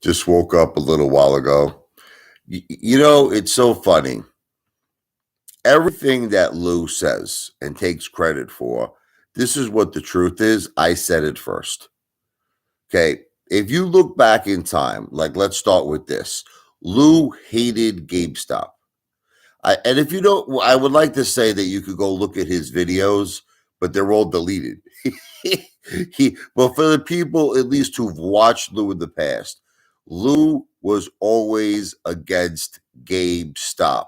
Just woke up a little while ago. It's so funny. Everything that Lou says and takes credit for, this is what the truth is. I said it first. Okay. If you look back in time, like let's start with this. Lou hated GameStop. And if you don't, I would like to say that you could go look at his videos, but they're all deleted. But for the people at least who've watched Lou in the past, Lou was always against GameStop.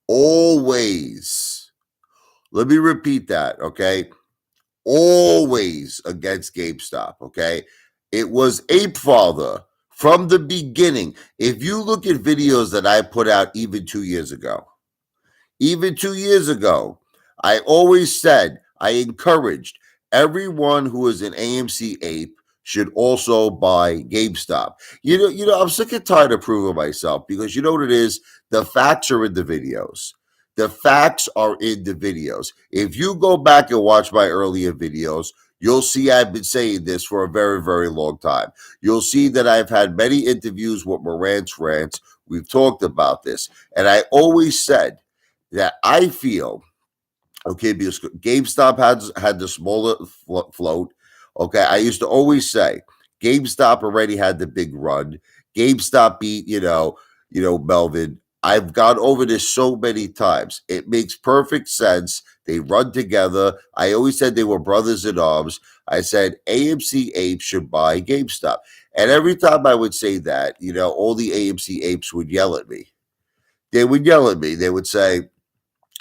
Always. Let me repeat that, okay? Always against GameStop, okay? It was Apefather from the beginning. If you look at videos that I put out even 2 years ago, I always said, I encouraged everyone who is an AMC ape should also buy GameStop. I'm sick and tired of proving myself because you know what it is? The facts are in the videos. The facts are in the videos. If you go back and watch my earlier videos, you'll see I've been saying this for a very, very long time. You'll see that I've had many interviews with Morant's Rants. We've talked about this. And I always said that I feel, okay, because GameStop had the smaller float. Okay, I used to always say GameStop already had the big run. GameStop beat, Melvin. I've gone over this so many times. It makes perfect sense. They run together. I always said they were brothers in arms. I said AMC apes should buy GameStop. And every time I would say that, all the AMC apes would yell at me. They would yell at me. They would say,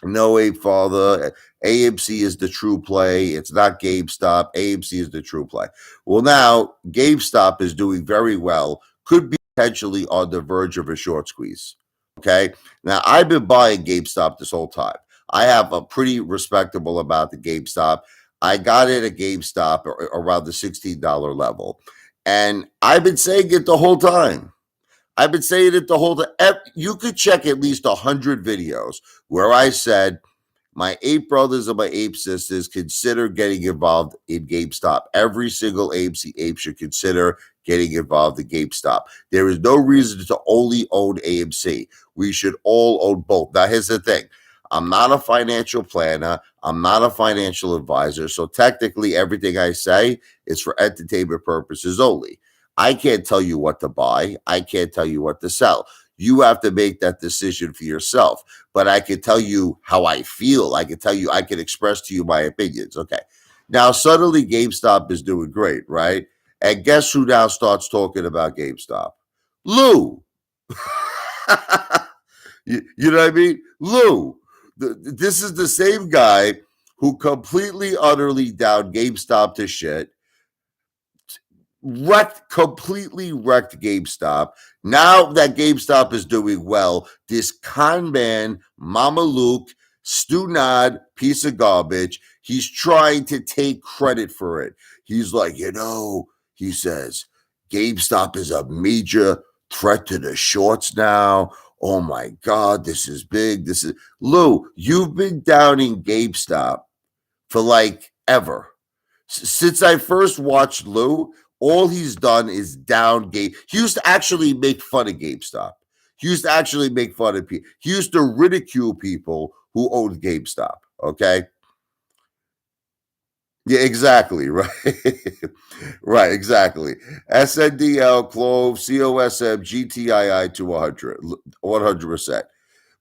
no, Apefather. AMC is the true play. It's not GameStop. AMC is the true play. Well, now GameStop is doing very well. Could be potentially on the verge of a short squeeze. Okay. Now I've been buying GameStop this whole time. I have a pretty respectable amount of GameStop. I got it at GameStop around the $16 level. And I've been saying it the whole time. I've been saying it the whole time. You could check at least 100 videos where I said my ape brothers and my ape sisters consider getting involved in GameStop. Every single AMC ape should consider getting involved in GameStop. There is no reason to only own AMC. We should all own both. Now, here's the thing. I'm not a financial planner. I'm not a financial advisor. So technically, everything I say is for entertainment purposes only. I can't tell you what to buy. I can't tell you what to sell. You have to make that decision for yourself. But I can tell you how I feel. I can express to you my opinions. Okay. Now, suddenly GameStop is doing great, right? And guess who now starts talking about GameStop? Lou. you know what I mean? Lou. This is the same guy who completely, utterly downed GameStop to shit. Completely wrecked GameStop. Now that GameStop is doing well, this con man, Mama Luke, Stunad, piece of garbage, he's trying to take credit for it. He's like, he says, GameStop is a major threat to the shorts now. Oh my God, this is big. Lou, you've been downing GameStop for like ever. Since I first watched Lou, all he's done is down Game. He used to actually make fun of GameStop. He used to actually make fun of people. He used to ridicule people who owned GameStop. Okay. Yeah, exactly. Right. Right. Exactly. SNDL, Clove, COSM, GTII to 100%.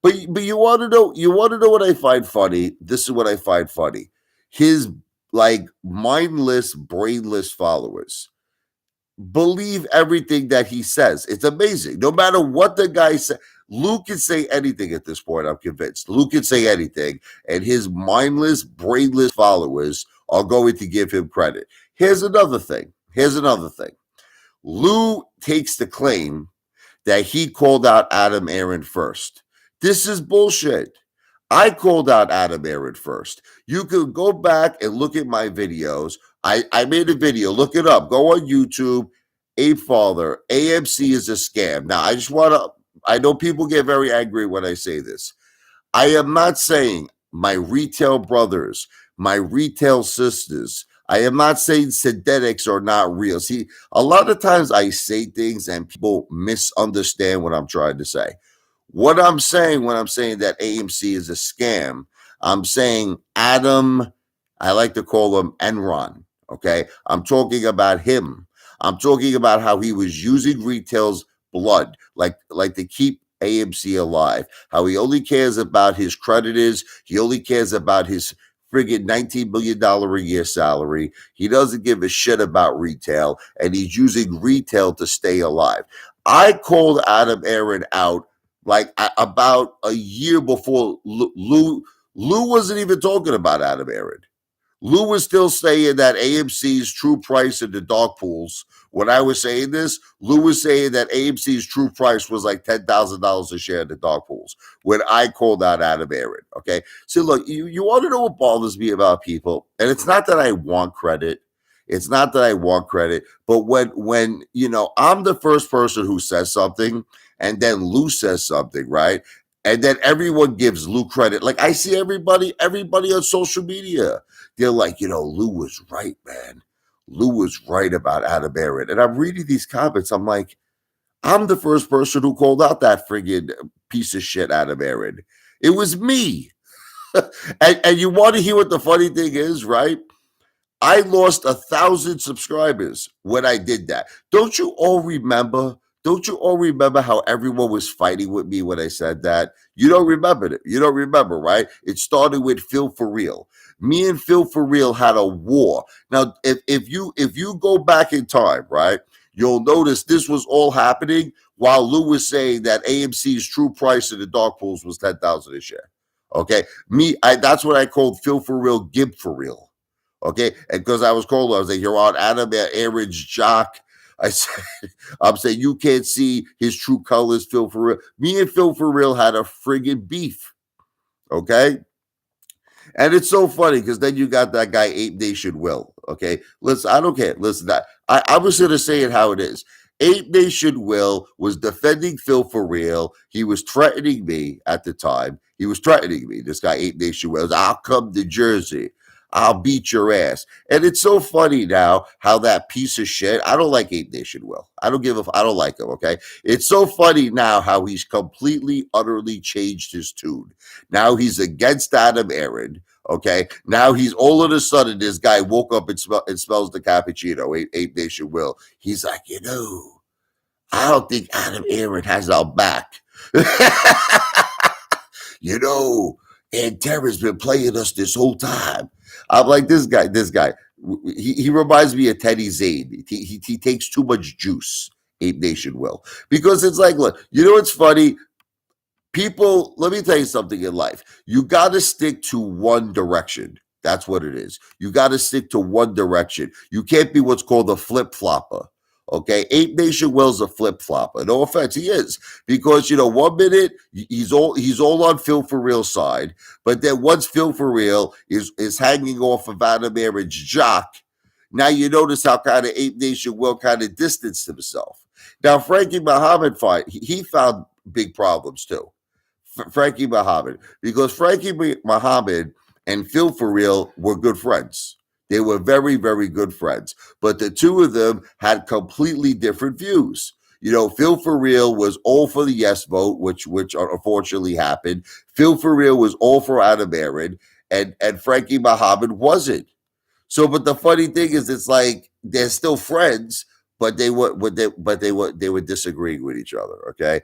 But you want to know what I find funny? This is what I find funny. His like mindless, brainless followers believe everything that he says. It's amazing. No matter what the guy says, Luke can say anything at this point, I'm convinced. Luke can say anything, and his mindless, brainless followers are going to give him credit. Here's another thing. Lou takes the claim that he called out Adam Aaron first. This is bullshit. I called out Adam Aaron first. You can go back and look at my videos. I made a video. Look it up. Go on YouTube. Apefather. AMC is a scam. Now, I know people get very angry when I say this. I am not saying my retail brothers, my retail sisters, I am not saying synthetics are not real. See, a lot of times I say things and people misunderstand what I'm trying to say. What I'm saying when I'm saying that AMC is a scam, I'm saying Adam, I like to call him Enron. Okay. I'm talking about him. I'm talking about how he was using retail's blood, like to keep AMC alive. How he only cares about his creditors. He only cares about his friggin' $19 million a year salary. He doesn't give a shit about retail, and he's using retail to stay alive. I called Adam Aaron out like about a year before Lou wasn't even talking about Adam Aaron. Lou was still saying that AMC's true price in the dark pools. When I was saying this, Lou was saying that AMC's true price was like $10,000 a share in the dark pools when I called out Adam Aaron. Okay. So, look, you want to know what bothers me about people? And it's not that I want credit. It's not that I want credit, but when I'm the first person who says something and then Lou says something, right? And then everyone gives Lou credit. Like I see everybody on social media, they're like, Lou was right, man. Lou was right about Adam Aaron. And I'm reading these comments. I'm like, I'm the first person who called out that friggin' piece of shit Adam Aaron. It was me. And you want to hear what the funny thing is, right? I lost 1,000 subscribers when I did that. Don't you all remember? Don't you all remember how everyone was fighting with me when I said that? You don't remember it. You don't remember, right? It started with Phil for Real. Me and Phil for Real had a war. Now, if you go back in time, right, you'll notice this was all happening while Lou was saying that AMC's true price in the dark pools was 10,000 a share. Okay, that's what I called Phil for Real, Gib for Real. Okay, and because I was cold, I was like, "You're on Adam Aaron's jock." I said, "I'm saying you can't see his true colors." Phil for Real, me and Phil for Real had a friggin' beef. Okay, and it's so funny because then you got that guy Ape Nation Will. Okay, listen, I don't care. Listen, I was going to say it how it is. Ape Nation Will was defending Phil for Real. He was threatening me at the time. He was threatening me. This guy Ape Nation Will. I'll come to Jersey. I'll beat your ass. And it's so funny now how that piece of shit. I don't like Ape Nation Will. I don't like him. Okay. It's so funny now how he's completely, utterly changed his tune. Now he's against Adam Aaron. Okay. Now he's all of a sudden, this guy woke up and smells the cappuccino. Ape Nation Will. He's like, I don't think Adam Aaron has our back. And Terra's been playing us this whole time. I'm like, this guy. He reminds me of Teddy Zane. He takes too much juice. Ape Nation Will. Because it's like, look, it's funny? People, let me tell you something in life. You got to stick to one direction. That's what it is. You got to stick to one direction. You can't be what's called a flip flopper. Okay, Ape Nation Will's a flip flopper. No offense, he is, because 1 minute he's all on Phil for Real side, but then once Phil for Real is hanging off of Adam Aaron's jock, now you notice how kind of Ape Nation Will kind of distanced himself. Now Frankie Muhammad he found big problems too. Frankie Muhammad, because Frankie Muhammad and Phil for Real were good friends. They were very, very good friends. But the two of them had completely different views. Phil for Real was all for the yes vote, which unfortunately happened. Phil for Real was all for Adam Aaron, and Frankie Muhammad wasn't. So, but the funny thing is, it's like they're still friends, but they were disagreeing with each other. Okay,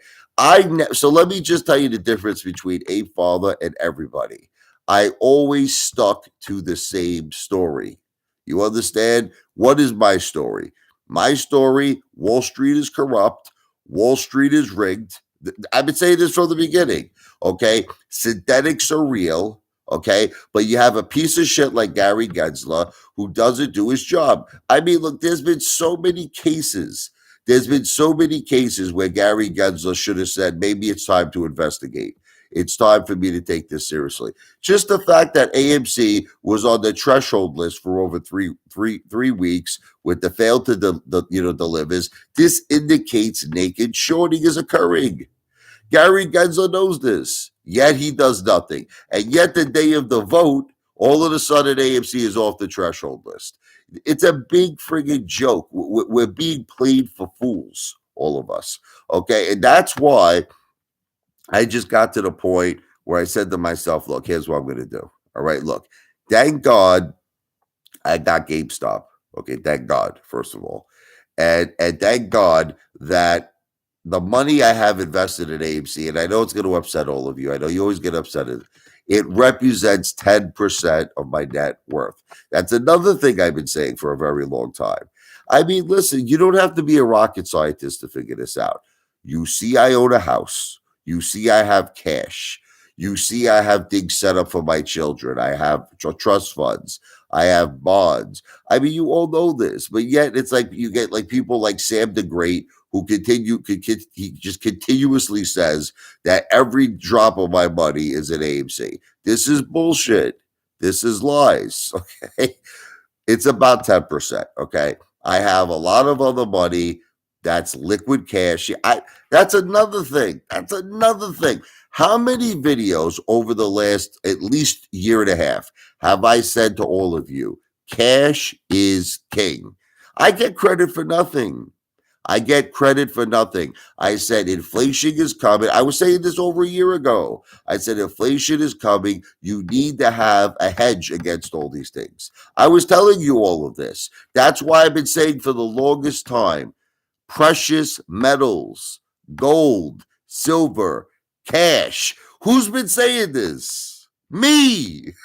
so let me just tell you the difference between Apefather and everybody. I always stuck to the same story. You understand? What is my story? My story: Wall Street is corrupt. Wall Street is rigged. I've been saying this from the beginning. Okay, synthetics are real. Okay, but you have a piece of shit like Gary Gensler who doesn't do his job. I mean, look, there's been so many cases. There's been so many cases where Gary Gensler should have said, maybe it's time to investigate. It's time for me to take this seriously. Just the fact that AMC was on the threshold list for over three weeks with the failed to delivers, this indicates naked shorting is occurring. Gary Gensler knows this, yet he does nothing. And yet the day of the vote, All of a sudden, AMC is off the threshold list. It's a big friggin' joke. We're being played for fools, all of us. Okay. And that's why I just got to the point where I said to myself, look, here's what I'm going to do. All right. Look, thank God I got GameStop. Okay. Thank God, first of all. And thank God that the money I have invested in AMC, and I know it's going to upset all of you. I know you always get upset. It represents 10% of my net worth. That's another thing I've been saying for a very long time. I mean, listen, you don't have to be a rocket scientist to figure this out. You see, I own a house. You see, I have cash. You see, I have things set up for my children. I have trust funds. I have bonds. I mean, you all know this, but yet it's like you get like people like Sam the Great who he just continuously says that every drop of my money is an AMC. This is bullshit. This is lies. Okay. It's about 10%. Okay. I have a lot of other money that's liquid cash. That's another thing. That's another thing. How many videos over the last at least year and a half have I said to all of you, cash is king? I get credit for nothing. I get credit for nothing. I said inflation is coming. I was saying this over a year ago. I said inflation is coming. You need to have a hedge against all these things. I was telling you all of this. That's why I've been saying for the longest time, precious metals, gold, silver, cash. Who's been saying this? Me.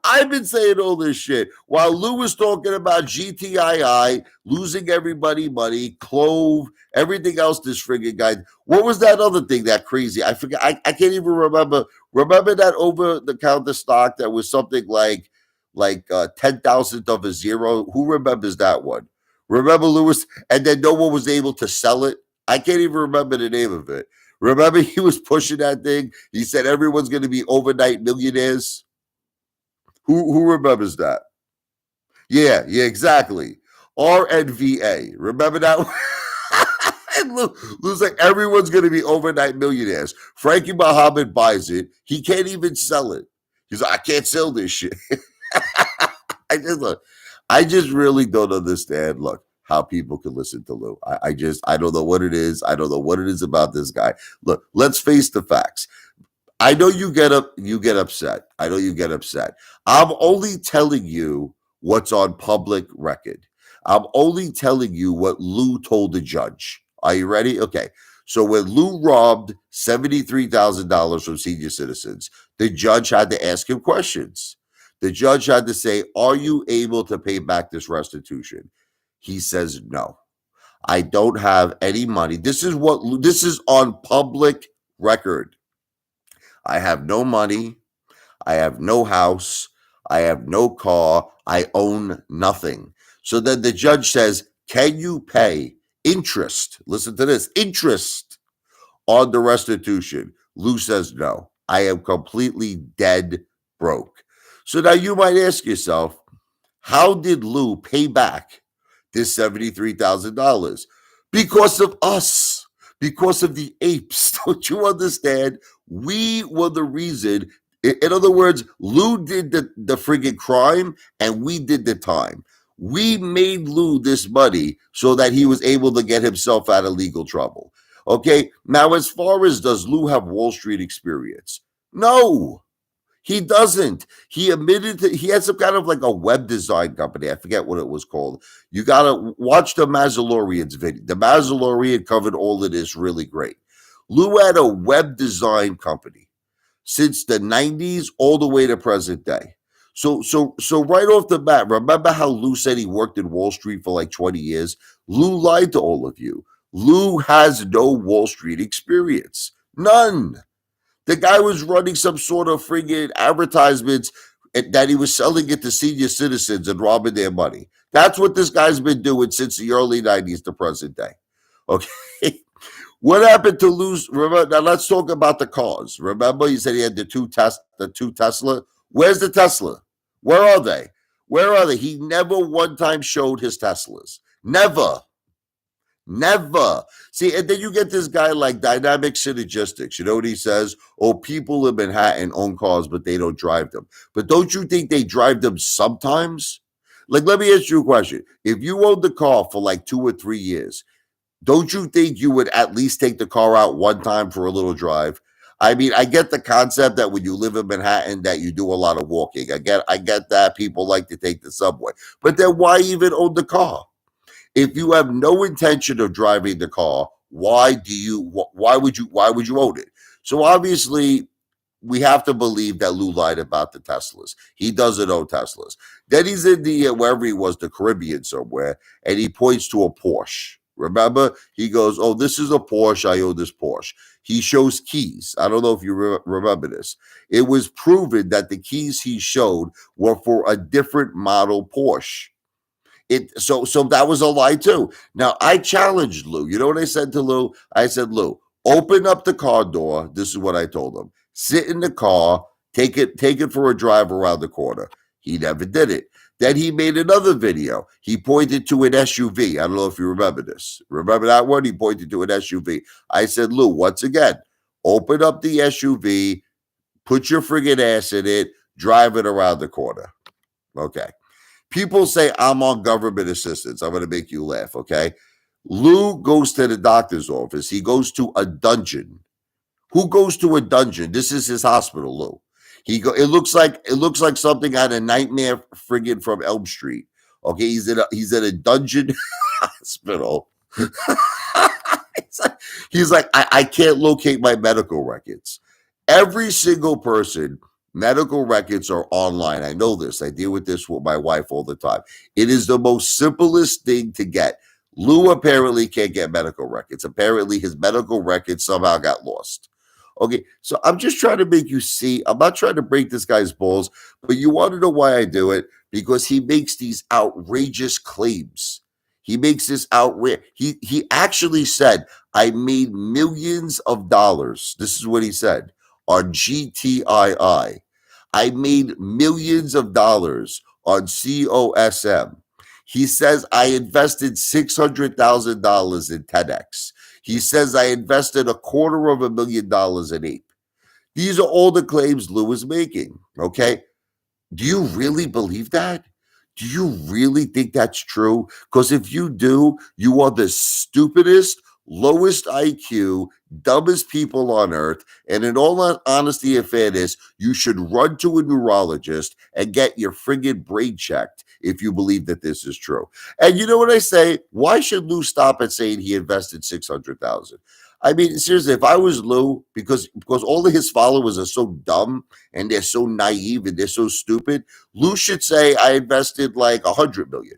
I've been saying all this shit while Lou was talking about GTII, losing everybody money, Clove, everything else. This friggin' guy. What was that other thing that crazy? I forget. I can't even remember. Remember that over the counter stock that was something like 10,000th of a zero? Who remembers that one? Remember Lewis? And then no one was able to sell it. I can't even remember the name of it. Remember he was pushing that thing? He said everyone's going to be overnight millionaires. Who remembers that? Yeah, exactly. RNVA. Remember that one? And looks like everyone's going to be overnight millionaires. Frankie Muhammad buys it. He can't even sell it. He's like, I can't sell this shit. I just really don't understand. Look, how people can listen to Lou. I don't know what it is. I don't know what it is about this guy. Look, let's face the facts. I know you get upset. I know you get upset. I'm only telling you what's on public record. I'm only telling you what Lou told the judge. Are you ready? Okay. So when Lou robbed $73,000 from senior citizens, the judge had to ask him questions. The judge had to say, are you able to pay back this restitution? He says, no, I don't have any money. This is on public record. I have no money. I have no house. I have no car. I own nothing. So then the judge says, can you pay interest? Listen to this, interest on the restitution. Lou says, no, I am completely dead broke. So now you might ask yourself, how did Lou pay back this $73,000? Because of us, because of the apes. Don't you understand? We were the reason. In other words, Lou did the friggin' crime and we did the time. We made Lou this money so that he was able to get himself out of legal trouble. Okay. Now, as far as does Lou have Wall Street experience? No. He doesn't. He admitted that he had some kind of like a web design company. I forget what it was called. You got to watch the Mazzalorian's video. The Mazzalorian covered all of this really great. Lou had a web design company since the 90s all the way to present day. So right off the bat, remember how Lou said he worked in Wall Street for like 20 years? Lou lied to all of you. Lou has no Wall Street experience. None. The guy was running some sort of friggin' advertisements that he was selling it to senior citizens and robbing their money. That's what this guy's been doing since the early 90s to present day. Okay. What happened to Lou's? Remember, now let's talk about the cars. Remember, you said he had the two Tesla. Where's the Tesla? Where are they? Where are they? He never one time showed his Teslas. Never. Never. See, and then you get this guy like Dynamic Synergistics. You know what he says? Oh, people in Manhattan own cars, but they don't drive them. But don't you think they drive them sometimes? Like, let me ask you a question. If you owned the car for like 2 or 3 years, don't you think you would at least take the car out one time for a little drive? I mean, I get the concept that when you live in Manhattan that you do a lot of walking. I get that people like to take the subway. But then why even own the car? If you have no intention of driving the car, why would you own it? So obviously we have to believe that Lou lied about the Teslas. He doesn't own Teslas. Then he's in the wherever he was, the Caribbean somewhere, and he points to a Porsche. Remember, he goes, "Oh, this is a Porsche. I own this Porsche." He shows keys. I don't know if you remember this. It was proven that the keys he showed were for a different model Porsche. So that was a lie too. Now I challenged Lou. You know what I said to Lou? I said, Lou, open up the car door. This is what I told him. Sit in the car, take it for a drive around the corner. He never did it. Then he made another video. He pointed to an SUV. I don't know if you remember this. Remember that one? He pointed to an SUV. I said, Lou, once again, open up the SUV, put your friggin' ass in it, drive it around the corner. Okay. People say I'm on government assistance. I'm going to make you laugh, okay? Lou goes to the doctor's office. He goes to a dungeon. Who goes to a dungeon? This is his hospital, Lou. It looks like something out of Nightmare friggin' from Elm Street. Okay, he's in a dungeon hospital. He's like, I can't locate my medical records. Every single person, medical records are online. I know this. I deal with this with my wife all the time. It is the most simplest thing to get. Lou apparently can't get medical records. Apparently, his medical records somehow got lost. Okay, so I'm just trying to make you see. I'm not trying to break this guy's balls, but you want to know why I do it? Because he makes these outrageous claims. He makes this outrage. He actually said, "I made millions of dollars." This is what he said on GTII. I made millions of dollars on COSM. He says I invested $600,000 in 10x. He says I invested $250,000 in Ape. These are all the claims Lou is making. Okay. Do you really believe that? Do you really think that's true? Because if you do, you are the stupidest, lowest IQ, dumbest people on earth. And in all honesty and fairness, you should run to a neurologist and get your friggin' brain checked if you believe that this is true. And you know what I say? Why should Lou stop at saying he invested 600,000? I mean, seriously, if I was Lou, because all of his followers are so dumb and they're so naive and they're so stupid, Lou should say I invested like 100 million.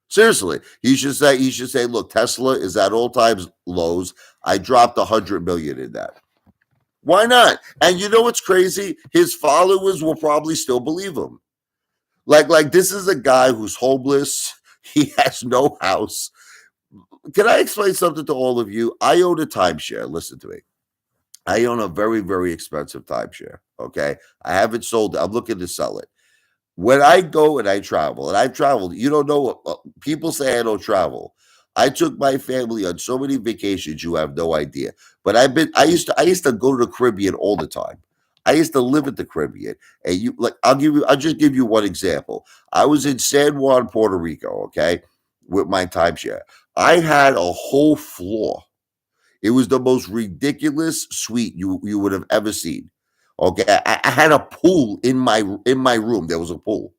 Seriously, he should say, look, Tesla is at all times lows. I dropped 100 million in that. Why not? And you know what's crazy? His followers will probably still believe him. Like this is a guy who's homeless. He has no house. Can I explain something to all of you? I own a timeshare. Listen to me. I own a very, very expensive timeshare. Okay. I haven't sold it. I'm looking to sell it. When I go and I travel, and I've traveled, you don't know, people say I don't travel. I took my family on so many vacations, you have no idea. But I used to go to the Caribbean all the time. I used to live at the Caribbean. And I'll just give you one example. I was in San Juan, Puerto Rico, okay, with my timeshare. I had a whole floor. It was the most ridiculous suite you would have ever seen. Okay, I had a pool in my room. There was a pool.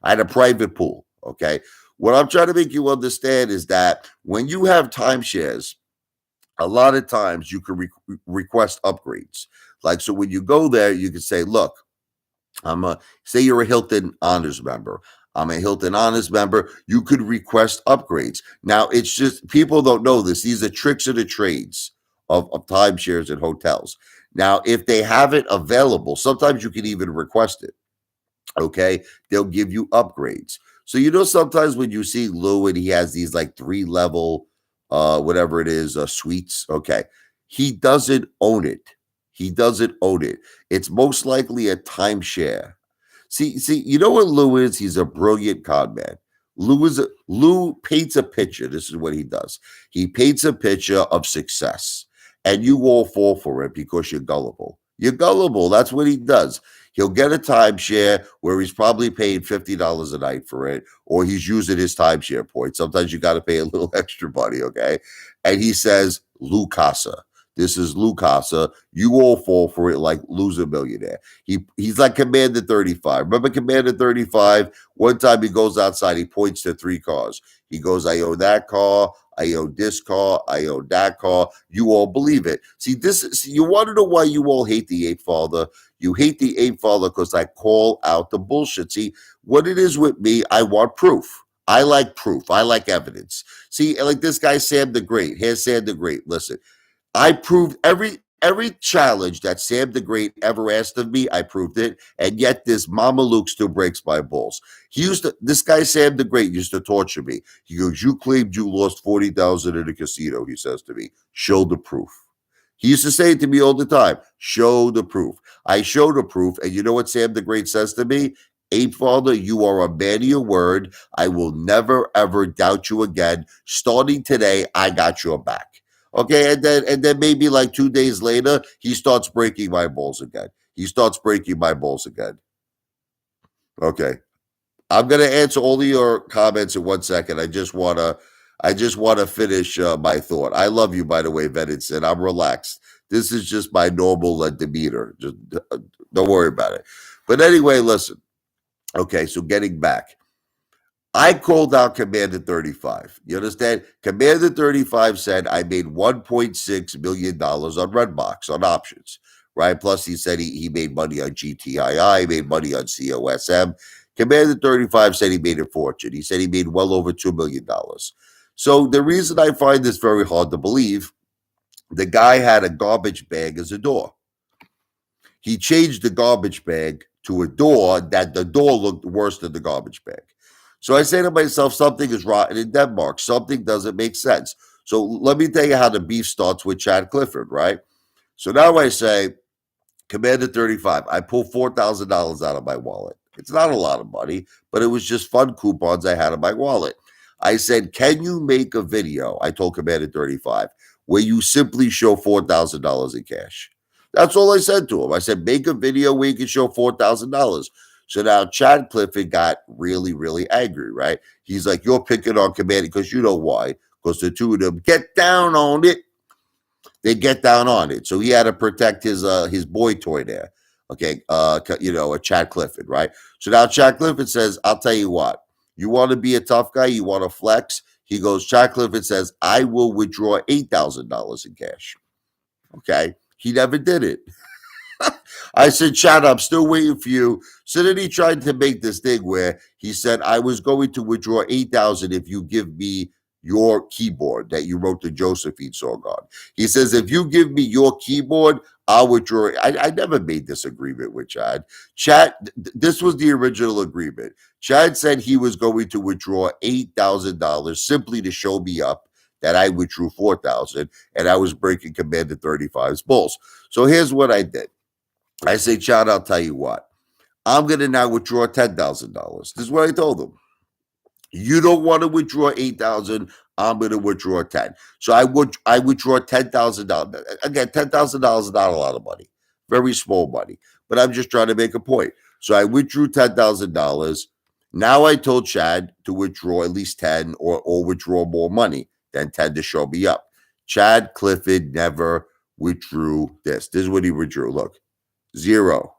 I had a private pool. Okay, what I'm trying to make you understand is that when you have timeshares, a lot of times you can request upgrades. Like so, when you go there, you can say, "Look, say you're a Hilton Honors member. I'm a Hilton Honors member. You could request upgrades. Now, it's just people don't know this. These are tricks of the trades of timeshares and hotels. Now, if they have it available, sometimes you can even request it. Okay, they'll give you upgrades. So sometimes when you see Lou and he has these like 3 level, whatever it is, suites. Okay, he doesn't own it. He doesn't own it. It's most likely a timeshare. See, you know what Lou is? He's a brilliant con man. Lou paints a picture. This is what he does. He paints a picture of success, and you all fall for it because you're gullible. You're gullible. That's what he does. He'll get a timeshare where he's probably paying $50 a night for it, or he's using his timeshare points. Sometimes you got to pay a little extra money, okay? And he says, Lou Casa. This is Lou Casa. You all fall for it like Lou's a millionaire. He's like Commander 35. Remember Commander 35? One time he goes outside, he points to three cars. He goes, I own that car, I own this car, I own that car. You all believe it. See, you want to know why you all hate the Apefather? You hate the Apefather because I call out the bullshit. See, what it is with me, I want proof. I like proof. I like evidence. See, like this guy, Sam the Great. Here's Sam the Great. Listen, I proved every challenge that Sam the Great ever asked of me, I proved it. And yet this Mama Luke still breaks my balls. This guy Sam the Great used to torture me. He goes, you claimed you lost 40,000 in a casino, he says to me. Show the proof. He used to say it to me all the time. Show the proof. I show the proof. And you know what Sam the Great says to me? Apefather, you are a man of your word. I will never, ever doubt you again. Starting today, I got your back. Okay, and then maybe like 2 days later, he starts breaking my balls again. He starts breaking my balls again. Okay. I'm gonna answer all of your comments in 1 second. I just wanna finish my thought. I love you, by the way, Venison. I'm relaxed. This is just my normal demeanor. Just don't worry about it. But anyway, listen. Okay, so getting back. I called out Commander 35. You understand? Commander 35 said I made $1.6 million on Redbox on options, right? Plus, he said he made money on GTII, made money on COSM. Commander 35 said he made a fortune. He said he made well over $2 million. So, the reason I find this very hard to believe, the guy had a garbage bag as a door. He changed the garbage bag to a door that the door looked worse than the garbage bag. So I say to myself, something is rotten in Denmark. Something doesn't make sense. So let me tell you how the beef starts with Chad Clifford, right? So now I say, Commander 35, I pull $4,000 out of my wallet. It's not a lot of money, but it was just fun coupons I had in my wallet. I said, can you make a video? I told Commander 35, where you simply show $4,000 in cash. That's all I said to him. I said, make a video where you can show $4,000. So now Chad Clifford got really, really angry, right? He's like, you're picking on Commander because you know why? Because the two of them get down on it. They get down on it. So he had to protect his boy toy there. Okay, a Chad Clifford, right? So now Chad Clifford says, I'll tell you what, you want to be a tough guy, you want to flex. He goes, Chad Clifford says, I will withdraw $8,000 in cash. Okay. He never did it. I said, Chad, I'm still waiting for you. So then he tried to make this thing where he said, I was going to withdraw 8,000 if you give me your keyboard that you wrote the Josephine song on. He says, if you give me your keyboard, I'll withdraw. I never made this agreement with Chad. This was the original agreement. Chad said he was going to withdraw $8,000 simply to show me up that I withdrew 4,000 and I was breaking Commander 35's balls. So here's what I did. I say, Chad, I'll tell you what. I'm going to now withdraw $10,000. This is what I told him. You don't want to withdraw 8,000. I'm going to withdraw 10. So I withdraw $10,000. Again, $10,000 is not a lot of money. Very small money. But I'm just trying to make a point. So I withdrew $10,000. Now I told Chad to withdraw at least 10 or withdraw more money than 10 to show me up. Chad Clifford never withdrew this. This is what he withdrew. Look. Zero.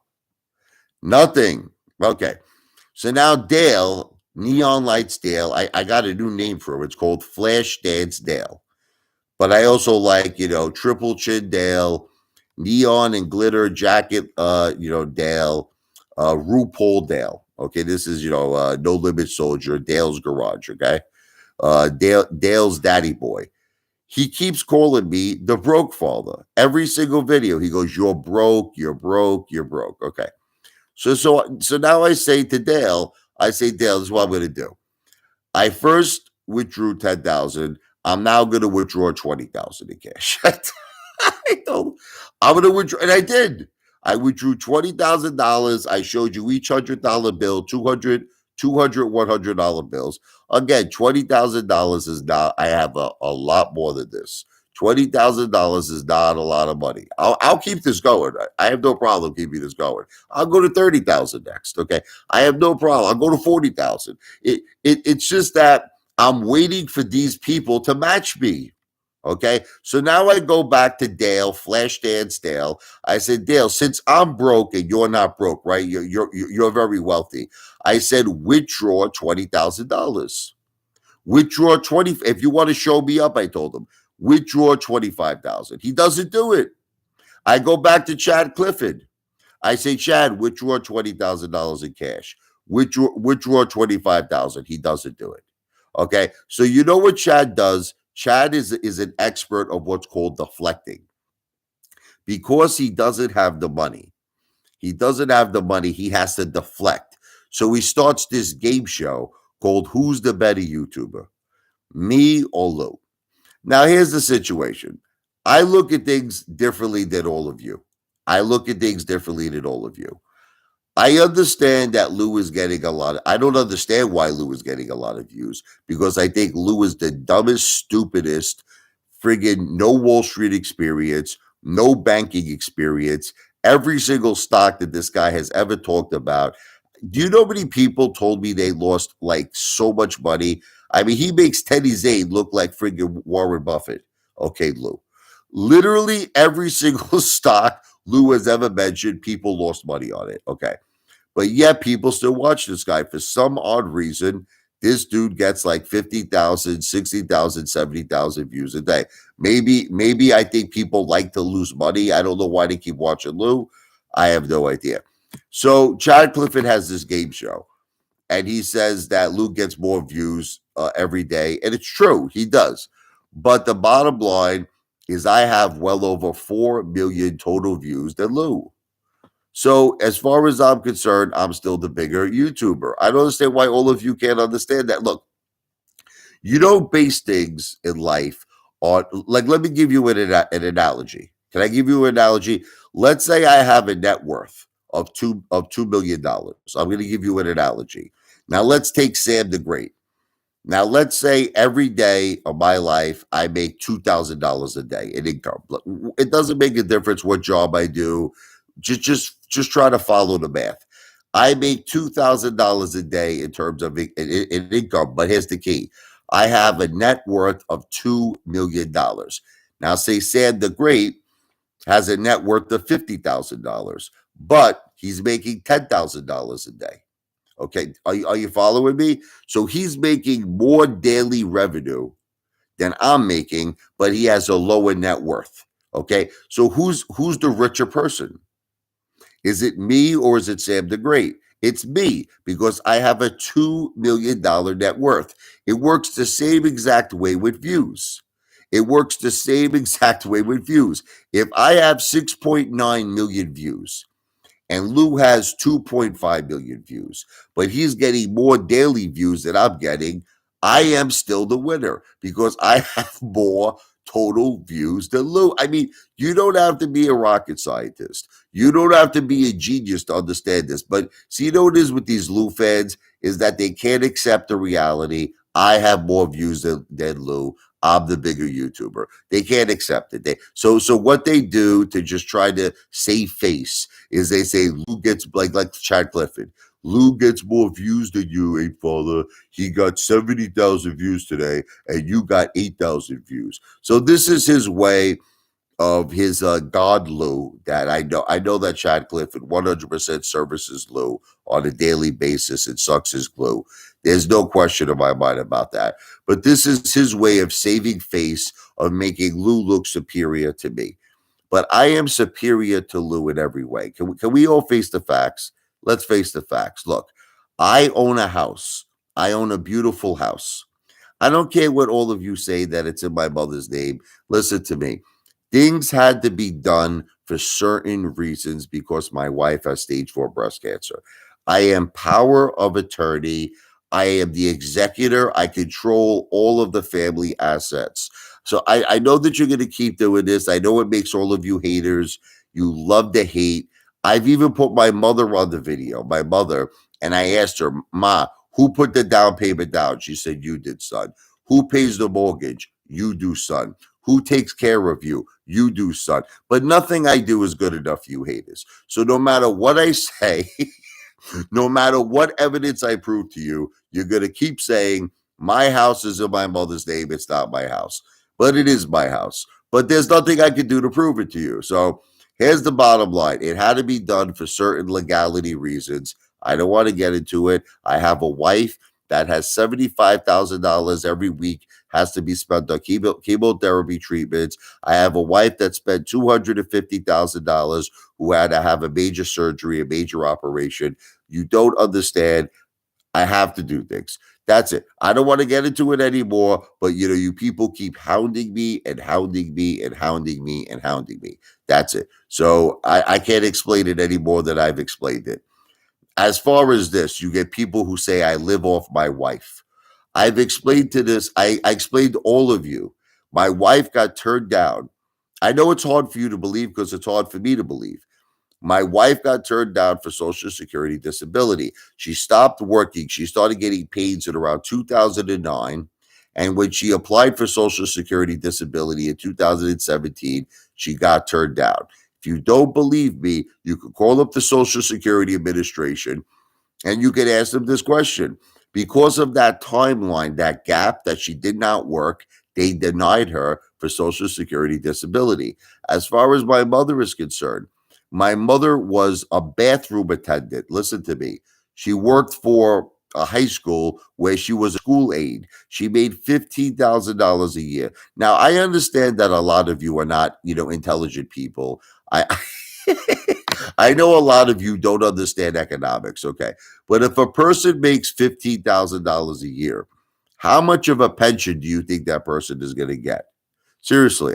Nothing. Okay. So now Dale, Neon Lights Dale, I got a new name for it. It's called Flash Dance Dale. But I also like, Triple Chin Dale, Neon and Glitter Jacket, Dale, RuPaul Dale. Okay. This is, No Limit Soldier, Dale's Garage. Okay. Dale's Daddy Boy. He keeps calling me the broke father. Every single video, he goes, you're broke, you're broke, you're broke. Okay. So now I say to Dale, Dale, this is what I'm going to do. I first withdrew 10,000. I'm now going to withdraw 20,000 in cash. I told him, I'm going to withdraw, and I did. I withdrew $20,000. I showed you each $100 bill, 200, $200, $100 bills. Again, $20,000 is not, I have a lot more than this. $20,000 is not a lot of money. I'll keep this going. I have no problem keeping this going. I'll go to 30,000 next. Okay. I have no problem. I'll go to 40,000. It's just that I'm waiting for these people to match me. Okay. So now I go back to Dale, Flash Dance Dale. I said, Dale, since I'm broke and you're not broke, right? You're very wealthy. I said, withdraw $20,000. Withdraw 20. If you want to show me up, I told him, withdraw 25,000. He doesn't do it. I go back to Chad Clifford. I say, Chad, withdraw $20,000 in cash. Withdraw 25,000. He doesn't do it. Okay. So you know what Chad does? Chad is an expert of what's called deflecting. Because he doesn't have the money. He doesn't have the money. He has to deflect. So he starts this game show called Who's the Better YouTuber? Me or Lou? Now, here's the situation. I look at things differently than all of you. I look at things differently than all of you. I understand that Lou is getting a lot. I don't understand why Lou is getting a lot of views because I think Lou is the dumbest, stupidest, friggin' no Wall Street experience, no banking experience. Every single stock that this guy has ever talked about. Do you know how many people told me they lost like so much money? I mean, he makes Teddy Zane look like friggin' Warren Buffett. Okay, Lou. Literally every single stock Lou has ever mentioned, people lost money on it. Okay. But yet people still watch this guy for some odd reason. This dude gets like 50,000, 60,000, 70,000 views a day. Maybe I think people like to lose money. I don't know why they keep watching Lou. I have no idea. So Chad Clifford has this game show, and he says that Lou gets more views every day, and it's true, he does. But the bottom line is I have well over 4 million total views than Lou. So as far as I'm concerned, I'm still the bigger YouTuber. I don't understand why all of you can't understand that. Look, you don't base things in life on, like, let me give you an analogy. Can I give you an analogy? Let's say I have a net worth of $2 million. I'm going to give you an analogy. Now let's take Sam the Great. Now let's say every day of my life I make $2,000 a day in income. It doesn't make a difference what job I do. Just try to follow the math. I make $2,000 a day in terms of in income, but here's the key. I have a net worth of $2 million. Now, say Sam the Great has a net worth of $50,000, but he's making $10,000 a day. Okay, are you following me? So he's making more daily revenue than I'm making, but he has a lower net worth. Okay, so who's the richer person? Is it me or is it Sam the Great? It's me because I have a $2 million net worth. It works the same exact way with views. It works the same exact way with views. If I have 6.9 million views and Lou has 2.5 million views, but he's getting more daily views than I'm getting, I am still the winner because I have more total views than Lou. I mean, you don't have to be a rocket scientist. You don't have to be a genius to understand this. But see, you know what it is with these Lou fans is that they can't accept the reality. I have more views than Lou. I'm the bigger YouTuber. They can't accept it. So what they do to just try to save face is they say Lou gets like Chad Clifford. Lou gets more views than you, Apefather. He got 70,000 views today, and you got 8,000 views. So this is his way of his God Lou that I know. I know that Chad Clifford 100% services Lou on a daily basis and sucks his glue. There's no question in my mind about that. But this is his way of saving face, of making Lou look superior to me. But I am superior to Lou in every way. Can we all face the facts? Let's face the facts. Look, I own a house. I own a beautiful house. I don't care what all of you say that it's in my mother's name. Listen to me. Things had to be done for certain reasons because my wife has stage 4 breast cancer. I am power of attorney. I am the executor. I control all of the family assets. So I know that you're going to keep doing this. I know it makes all of you haters. You love to hate. I've even put my mother on the video, my mother, and I asked her, Ma, Who put the down payment down? She said, you did, son. Who pays the mortgage? You do, son. Who takes care of you? You do, son. But nothing I do is good enough for you haters. So no matter what I say, no matter what evidence I prove to you, you're going to keep saying, my house is in my mother's name. It's not my house, but it is my house. But there's nothing I can do to prove it to you. So here's the bottom line. It had to be done for certain legality reasons. I don't want to get into it. I have a wife that has $75,000 every week has to be spent on chemotherapy treatments. I have a wife that spent $250,000 who had to have a major surgery, a major operation. You don't understand. I have to do things. That's it. I don't want to get into it anymore, but you people keep hounding me and hounding me and hounding me and hounding me. That's it. So I can't explain it any more than I've explained it. As far as this, you get people who say I live off my wife. I've explained to this, I explained to all of you. My wife got turned down. I know it's hard for you to believe because it's hard for me to believe. My wife got turned down for Social Security disability. She stopped working. She started getting paid in around 2009. And when she applied for Social Security disability in 2017, she got turned down. If you don't believe me, you can call up the Social Security Administration and you can ask them this question. Because of that timeline, that gap that she did not work, they denied her for Social Security disability. As far as my mother is concerned, my mother was a bathroom attendant. Listen to me. She worked for a high school where she was a school aide. She made $15,000 a year. Now, I understand that a lot of you are not, intelligent people. I I know a lot of you don't understand economics, okay? But if a person makes $15,000 a year, how much of a pension do you think that person is going to get? Seriously,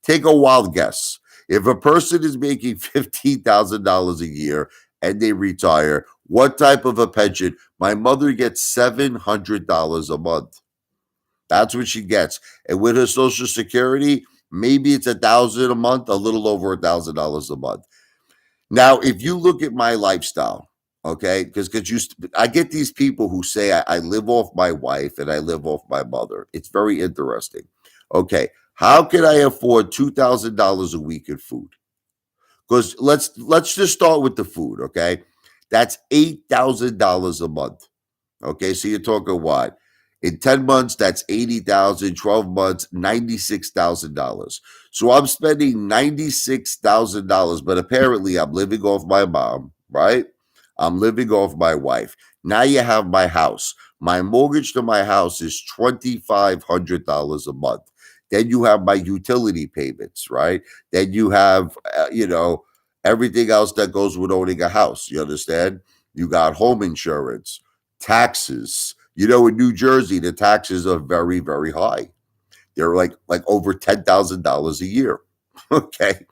take a wild guess. If a person is making $15,000 a year and they retire, what type of a pension? My mother gets $700 a month. That's what she gets. And with her Social Security, maybe it's $1,000 a month, a little over $1,000 a month. Now, if you look at my lifestyle, okay, because I get these people who say I live off my wife and I live off my mother. It's very interesting. Okay, how can I afford $2,000 a week in food? Because let's just start with the food. Okay, that's $8,000 a month. Okay, so you're talking what? In 10 months, that's 80,000, 12 months, $96,000. So I'm spending $96,000, but apparently I'm living off my mom, right? I'm living off my wife. Now you have my house. My mortgage to my house is $2,500 a month. Then you have my utility payments, right? Then you have, everything else that goes with owning a house. You understand? You got home insurance, taxes. In New Jersey, the taxes are very, very high. They're like over $10,000 a year. Okay.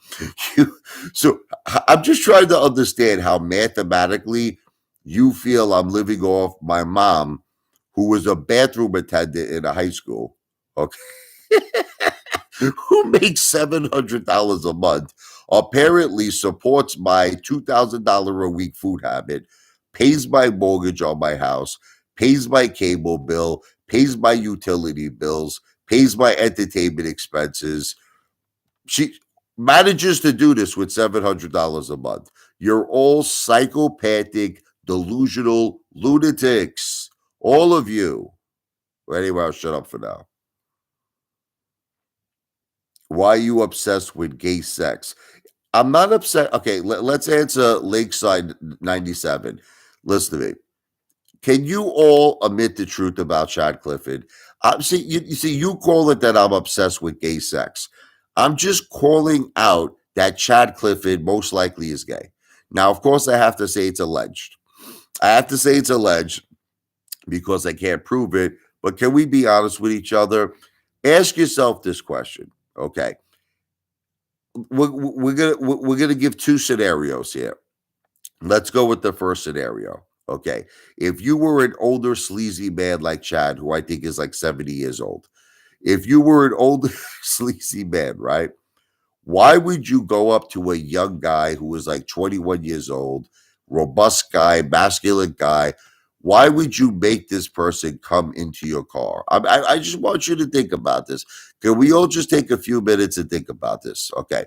So I'm just trying to understand how mathematically you feel I'm living off my mom, who was a bathroom attendant in a high school. Okay. Who makes $700 a month, apparently supports my $2,000 a week food habit, pays my mortgage on my house, pays my cable bill, pays my utility bills, pays my entertainment expenses. She manages to do this with $700 a month. You're all psychopathic, delusional lunatics. All of you. Anyway, I'll shut up for now. Why are you obsessed with gay sex? I'm not upset. Okay, let's answer Lakeside 97. Listen to me. Can you all admit the truth about Chad Clifford? You call it that I'm obsessed with gay sex. I'm just calling out that Chad Clifford most likely is gay. Now, of course, I have to say it's alleged. I have to say it's alleged because I can't prove it. But can we be honest with each other? Ask yourself this question. Okay, we're gonna give two scenarios here. Let's go with the first scenario. Okay. If you were an older sleazy man like Chad, who I think is like 70 years old, if you were an older sleazy man, right? Why would you go up to a young guy who was like 21 years old, robust guy, masculine guy? Why would you make this person come into your car? I just want you to think about this. Can we all just take a few minutes and think about this? Okay.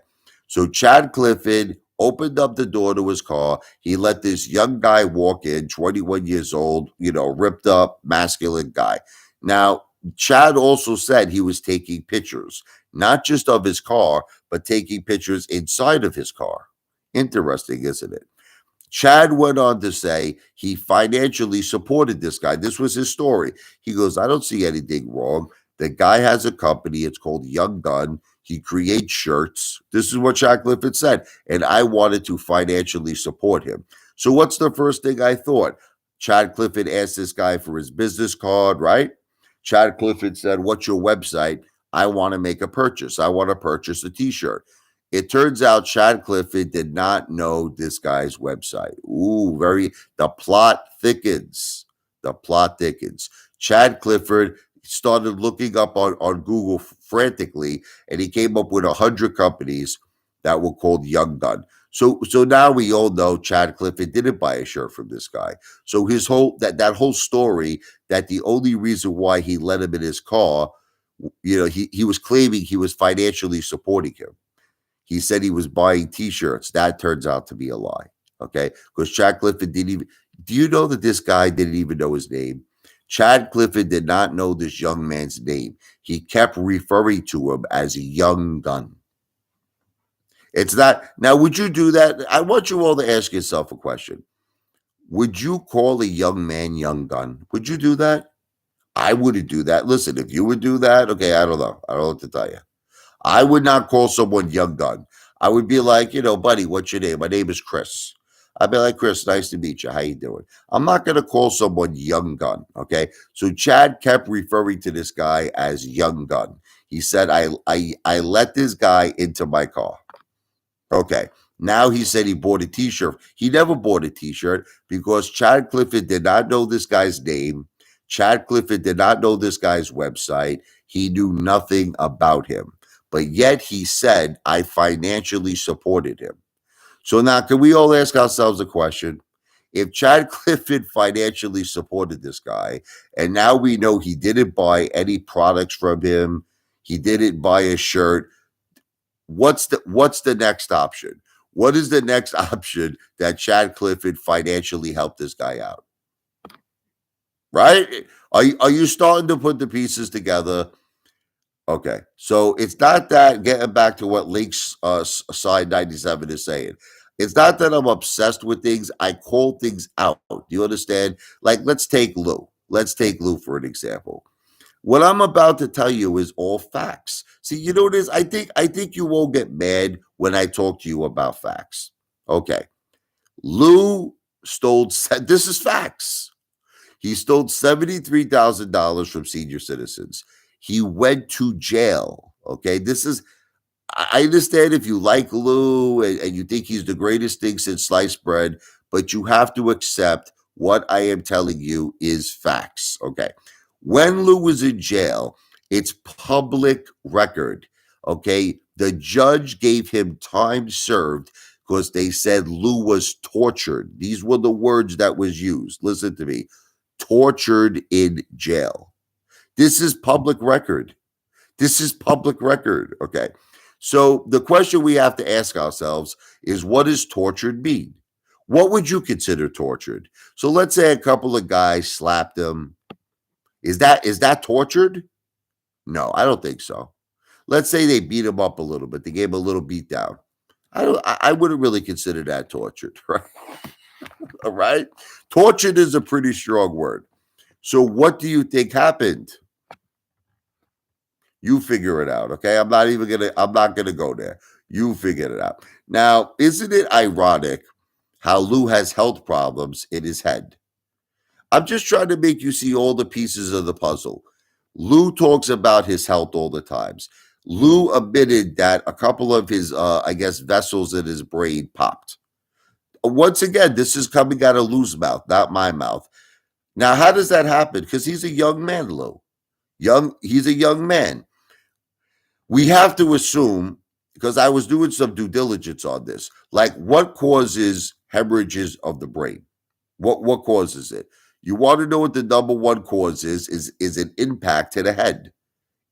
So Chad Clifford opened up the door to his car. He let this young guy walk in, 21 years old, ripped up, masculine guy. Now, Chad also said he was taking pictures, not just of his car, but taking pictures inside of his car. Interesting, isn't it? Chad went on to say he financially supported this guy. This was his story. He goes, I don't see anything wrong. The guy has a company. It's called Young Gun. He creates shirts. This is what Chad Clifford said. And I wanted to financially support him. So, what's the first thing I thought? Chad Clifford asked this guy for his business card, right? Chad Clifford said, what's your website? I want to make a purchase. I want to purchase a t shirt. It turns out Chad Clifford did not know this guy's website. Ooh, the plot thickens. The plot thickens. Chad Clifford started looking up on Google frantically, and he came up with 100 companies that were called Young Gun. So now we all know Chad Clifford didn't buy a shirt from this guy. So his that whole story, that the only reason why he let him in his car, he was claiming he was financially supporting him. He said he was buying T-shirts. That turns out to be a lie. Okay, because Chad Clifford didn't even. Do you know that this guy didn't even know his name? Chad Clifford did not know this young man's name. He kept referring to him as a young gun. It's not. Now, would you do that? I want you all to ask yourself a question. Would you call a young man young gun? Would you do that? I wouldn't do that. Listen, if you would do that, okay, I don't know. I don't know what to tell you. I would not call someone young gun. I would be like, buddy, what's your name? My name is Chris. I'd be like, Chris, nice to meet you. How you doing? I'm not going to call someone young gun. Okay. So Chad kept referring to this guy as young gun. He said, I let this guy into my car. Okay. Now he said he bought a t-shirt. He never bought a t-shirt because Chad Clifford did not know this guy's name. Chad Clifford did not know this guy's website. He knew nothing about him. But yet he said, I financially supported him. So now, can we all ask ourselves a question? If Chad Clifford financially supported this guy, and now we know he didn't buy any products from him, he didn't buy a shirt, what's the next option? What is the next option that Chad Clifford financially helped this guy out? Right? Are you starting to put the pieces together? Okay, so it's not that, getting back to what Link's side 97 is saying. It's not that I'm obsessed with things. I call things out. Do you understand? Like, let's take Lou. Let's take Lou for an example. What I'm about to tell you is all facts. See, you know what it is? I think you won't get mad when I talk to you about facts. Okay. Lou stole, this is facts. He stole $73,000 from senior citizens. He went to jail. Okay. I understand if you like Lou and you think he's the greatest thing since sliced bread, but you have to accept what I am telling you is facts. Okay. When Lou was in jail, it's public record. Okay. The judge gave him time served because they said Lou was tortured. These were the words that was used. Listen to me. Tortured in jail. This is public record. This is public record. Okay. So the question we have to ask ourselves is, what does tortured mean? What would you consider tortured? So let's say a couple of guys slapped him. Is that tortured? No, I don't think so. Let's say they beat him up a little bit. They gave him a little beat down. I wouldn't really consider that tortured, right? All right. Tortured is a pretty strong word. So what do you think happened? You figure it out, okay? I'm not gonna go there. You figure it out. Now, isn't it ironic how Lou has health problems in his head? I'm just trying to make you see all the pieces of the puzzle. Lou talks about his health all the times. Lou admitted that a couple of his, I guess, vessels in his brain popped. Once again, this is coming out of Lou's mouth, not my mouth. Now, how does that happen? Because he's a young man, Lou. He's a young man. We have to assume, because I was doing some due diligence on this, like what causes hemorrhages of the brain? What causes it? You want to know what the number one cause is an impact to the head.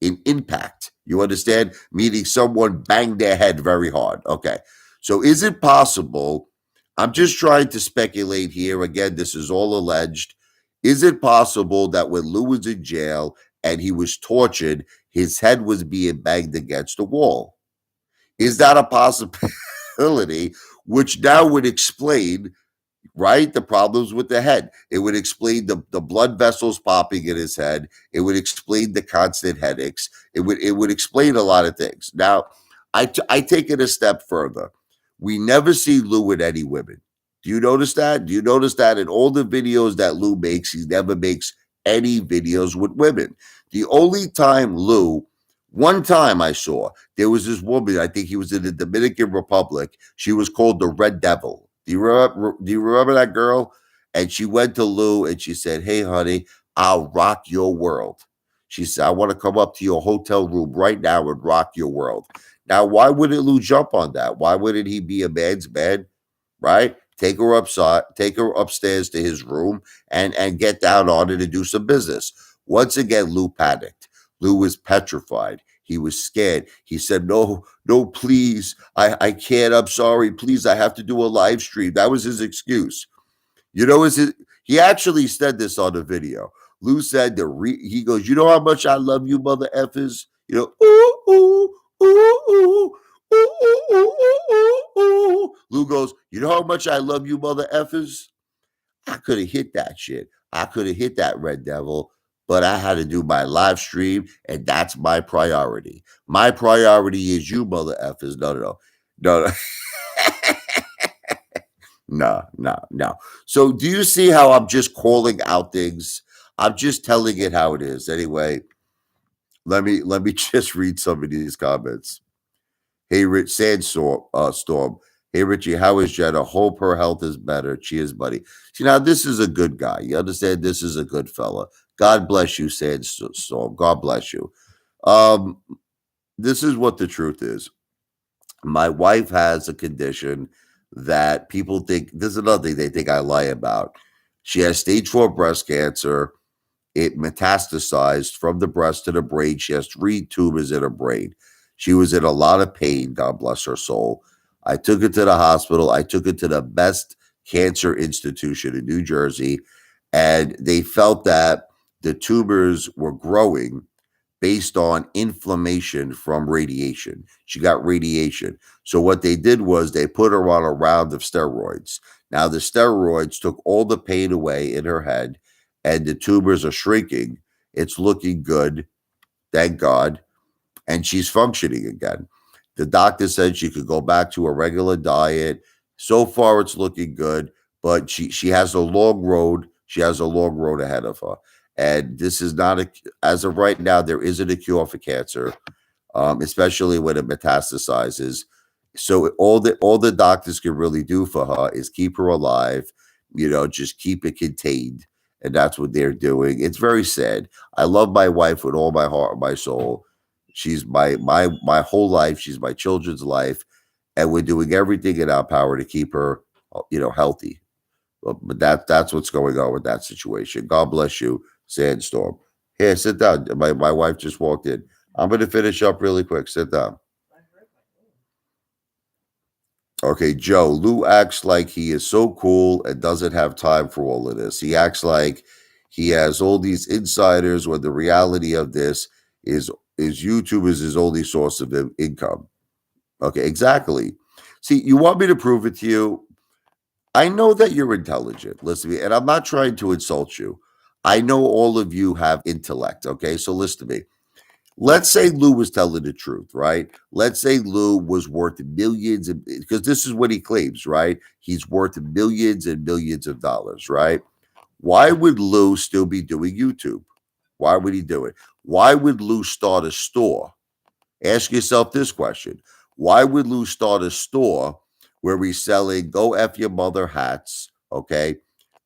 An impact. You understand? Meaning someone banged their head very hard. Okay. So is it possible? I'm just trying to speculate here. Again, this is all alleged. Is it possible that when Lou was in jail and he was tortured, his head was being banged against the wall? Is that a possibility? Which now would explain, right? The problems with the head. It would explain the blood vessels popping in his head. It would explain the constant headaches. It would explain a lot of things. Now, I take it a step further. We never see Lou with any women. Do you notice that? Do you notice that in all the videos that Lou makes, he never makes any videos with women? The only time Lou, one time I saw, there was this woman, I think he was in the Dominican Republic. She was called the Red Devil. Do you remember that girl? And she went to Lou and she said, "Hey, honey, I'll rock your world." She said, "I want to come up to your hotel room right now and rock your world." Now, why wouldn't Lou jump on that? Why wouldn't he be a man's man, right? Take her upstairs to his room and get down on it and do some business. Once again, Lou panicked. Lou was petrified. He was scared. He said, "No, no, please. I can't. I'm sorry. Please, I have to do a live stream." That was his excuse. He actually said this on the video. Lou said he goes, "You know how much I love you, mother effers?" Ooh, ooh, ooh, ooh, ooh, ooh, ooh, ooh, ooh. Lou goes, "You know how much I love you, mother effers?" I could have hit that shit. I could have hit that Red Devil, but I had to do my live stream, and that's my priority. My priority is you, mother effers. No, no, no. No, no. No, no, no. So do you see how I'm just calling out things? I'm just telling it how it is. Anyway, let me just read some of these comments. Hey, Rich Sandstorm, Storm. Hey, Richie, how is Jenna? Hope her health is better. Cheers, buddy. See, now this is a good guy. You understand? This is a good fella. God bless you, Sandstorm. God bless you. Um, this is what the truth is. My wife has a condition that people think, this is another thing they think I lie about. She has stage 4 breast cancer. It metastasized from the breast to the brain. She has 3 tumors in her brain. She was in a lot of pain, God bless her soul. I took her to the hospital. I took her to the best cancer institution in New Jersey, and they felt that the tumors were growing based on inflammation from radiation. She got radiation. So what they did was they put her on a round of steroids. Now the steroids took all the pain away in her head, and the tumors are shrinking. It's looking good, thank God, and she's functioning again. The doctor said she could go back to a regular diet. So far, it's looking good, but she has a long road. She has a long road ahead of her, and this is not a as of right now. There isn't a cure for cancer, especially when it metastasizes. So all the doctors can really do for her is keep her alive, just keep it contained, and that's what they're doing. It's very sad. I love my wife with all my heart and my soul. She's my whole life. She's my children's life, and we're doing everything in our power to keep her, healthy. But that's what's going on with that situation. God bless you, Sandstorm. Here, sit down. My wife just walked in. I'm going to finish up really quick. Sit down. Okay, Joe. Lou acts like he is so cool and doesn't have time for all of this. He acts like he has all these insiders when the reality of this is YouTube is his only source of income. Okay, exactly. See, you want me to prove it to you? I know that you're intelligent. Listen to me, and I'm not trying to insult you. I know all of you have intellect. Okay, so listen to me. Let's say Lou was telling the truth, right? Let's say Lou was worth millions, because this is what he claims, right? He's worth millions and millions of dollars, right? Why would Lou still be doing YouTube? Why would he do it? Why would Lou start a store? Ask yourself this question. Why would Lou start a store where he's selling go F your mother hats, okay?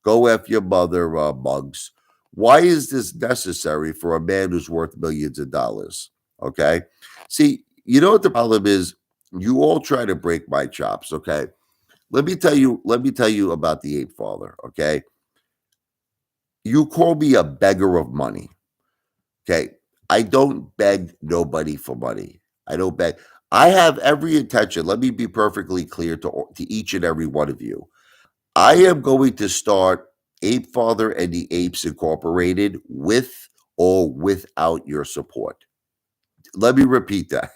Go F your mother mugs. Why is this necessary for a man who's worth millions of dollars? Okay. See, you know what the problem is? You all try to break my chops, okay? Let me tell you about the ape father, okay? You call me a beggar of money. Okay. I don't beg nobody for money. I don't beg. I have every intention. Let me be perfectly clear to each and every one of you. I am going to start Apefather and the Apes Incorporated with or without your support. Let me repeat that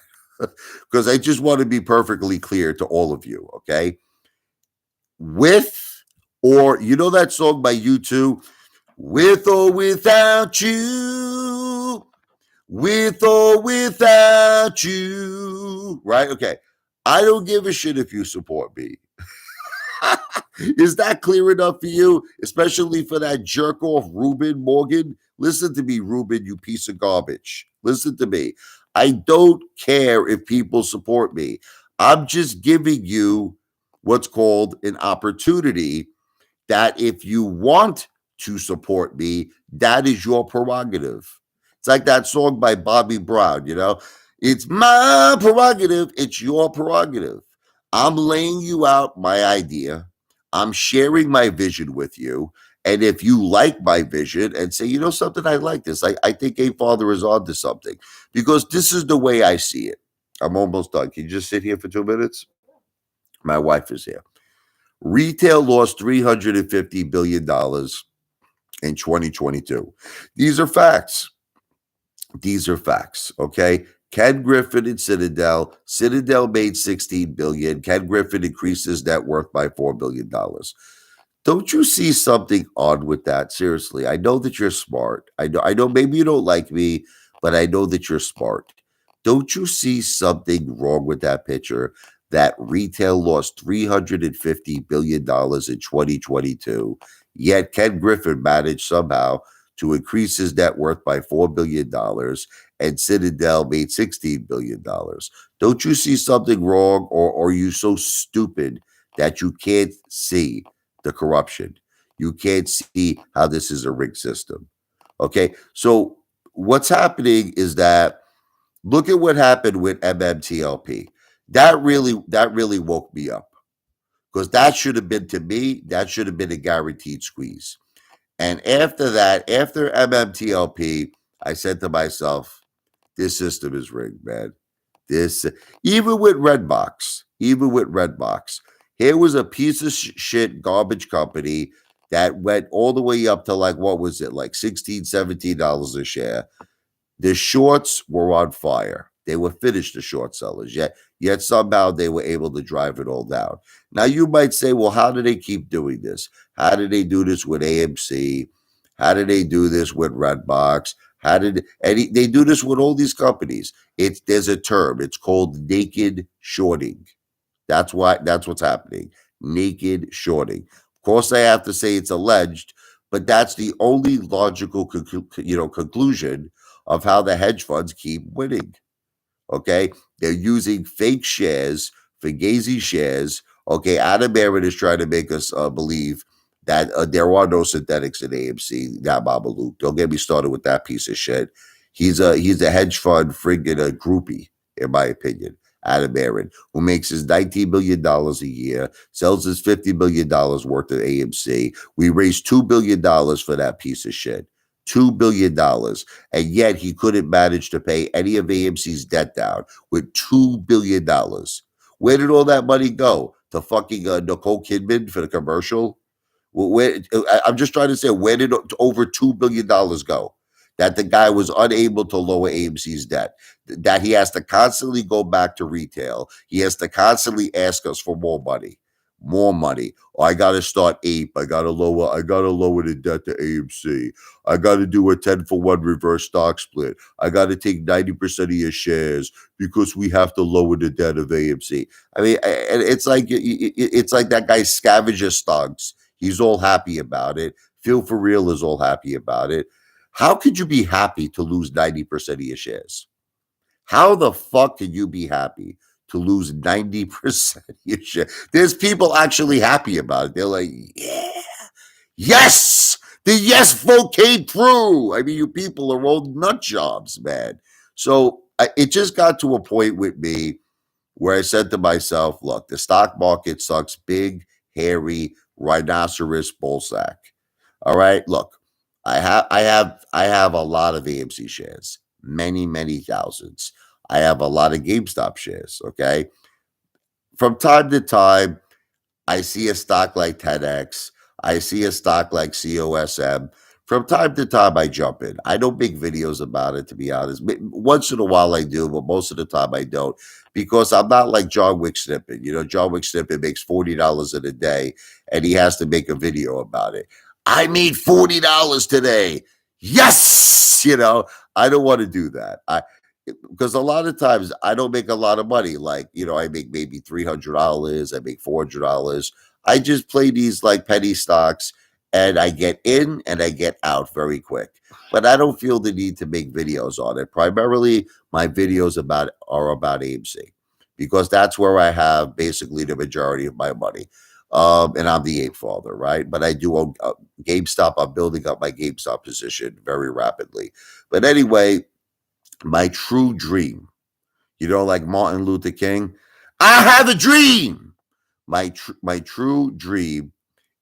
because I just want to be perfectly clear to all of you. Okay. With or, you know that song by U2, with or without you, with or without you, right? Okay. I don't give a shit if you support me. Is that clear enough for you? Especially for that jerk off Ruben Morgan? Listen to me, Ruben, you piece of garbage. Listen to me. I don't care if people support me. I'm just giving you what's called an opportunity that if you want to support me, that is your prerogative. It's like that song by Bobby Brown, you know, it's my prerogative, it's your prerogative. I'm laying you out my idea, I'm sharing my vision with you. And if you like my vision and say, you know something, I like this, I think a father is onto something because this is the way I see it. I'm almost done. Can you just sit here for 2 minutes? My wife is here. Retail lost $350 billion in 2022. These are facts. These are facts. Okay. Ken Griffin and Citadel. Citadel made 16 billion. Ken Griffin increased his net worth by $4 billion. Don't you see something odd with that? Seriously, I know that you're smart. I know maybe you don't like me, but I know that you're smart. Don't you see something wrong with that picture? That retail lost $350 billion in 2022, yet Ken Griffin managed somehow to increase his net worth by $4 billion, and Citadel made $16 billion. Don't you see something wrong, or are you so stupid that you can't see the corruption? You can't see how this is a rigged system. Okay. So what's happening is that look at what happened with MMTLP. That really woke me up because that should have been to me, that should have been a guaranteed squeeze. And after that, after MMTLP, I said to myself, this system is rigged, man. This, even with Redbox, here was a piece of shit garbage company that went all the way up to like, what was it, like 16, $17 a share. The shorts were on fire. They were finished, the short sellers, yet somehow they were able to drive it all down. Now you might say, well, how do they keep doing this? How did they do this with AMC? How did they do this with Redbox? They do this with all these companies? There's a term. It's called naked shorting. That's what's happening. Naked shorting. Of course, I have to say it's alleged, but that's the only logical conclusion of how the hedge funds keep winning. Okay. They're using fake shares, Fugazi shares. Okay. Adam Aaron is trying to make us believe that there are no synthetics in AMC. That Babaluke. Don't get me started with that piece of shit. He's a hedge fund friggin' a groupie, in my opinion. Adam Aaron, who makes his $19 billion a year, sells his $50 billion worth of AMC. We raised $2 billion for that piece of shit. $2 billion. And yet he couldn't manage to pay any of AMC's debt down with $2 billion. Where did all that money go? To fucking Nicole Kidman for the commercial? I'm just trying to say, where did over $2 billion go? That the guy was unable to lower AMC's debt. That he has to constantly go back to retail. He has to constantly ask us for more money. More money. Oh, I gotta start Ape. I gotta lower the debt to AMC. I gotta do a 10-for-1 reverse stock split. I gotta take 90% of your shares because we have to lower the debt of AMC. I mean, and it's like that guy Scavenger Stocks. He's all happy about it. Feel for Real is all happy about it. How could you be happy to lose 90% of your shares? How the fuck can you be happy to lose 90% of your shares? There's people actually happy about it. They're like, yeah, yes, the yes vote came through. I mean, you people are all nut jobs, man. So it just got to a point with me where I said to myself, look, the stock market sucks big, hairy, rhinoceros bullsack. All right, look, I have a lot of AMC shares, many thousands. I have a lot of GameStop shares. Okay, from time to time, I see a stock like 10x. I see a stock like COSM. From time to time, I jump in. I don't make videos about it, to be honest. Once in a while, I do, but most of the time, I don't because I'm not like John Wick Snippet. John Wick Snippet makes $40 in a day, and he has to make a video about it. I made $40 today. Yes, I don't want to do that. Because a lot of times I don't make a lot of money. Like, I make maybe $300, I make $400. I just play these like penny stocks and I get in and I get out very quick. But I don't feel the need to make videos on it. Primarily, my videos are about AMC because that's where I have basically the majority of my money. And I'm the Apefather, right? But I do own GameStop. I'm building up my GameStop position very rapidly. But anyway, my true dream, like Martin Luther King, I have a dream. My true dream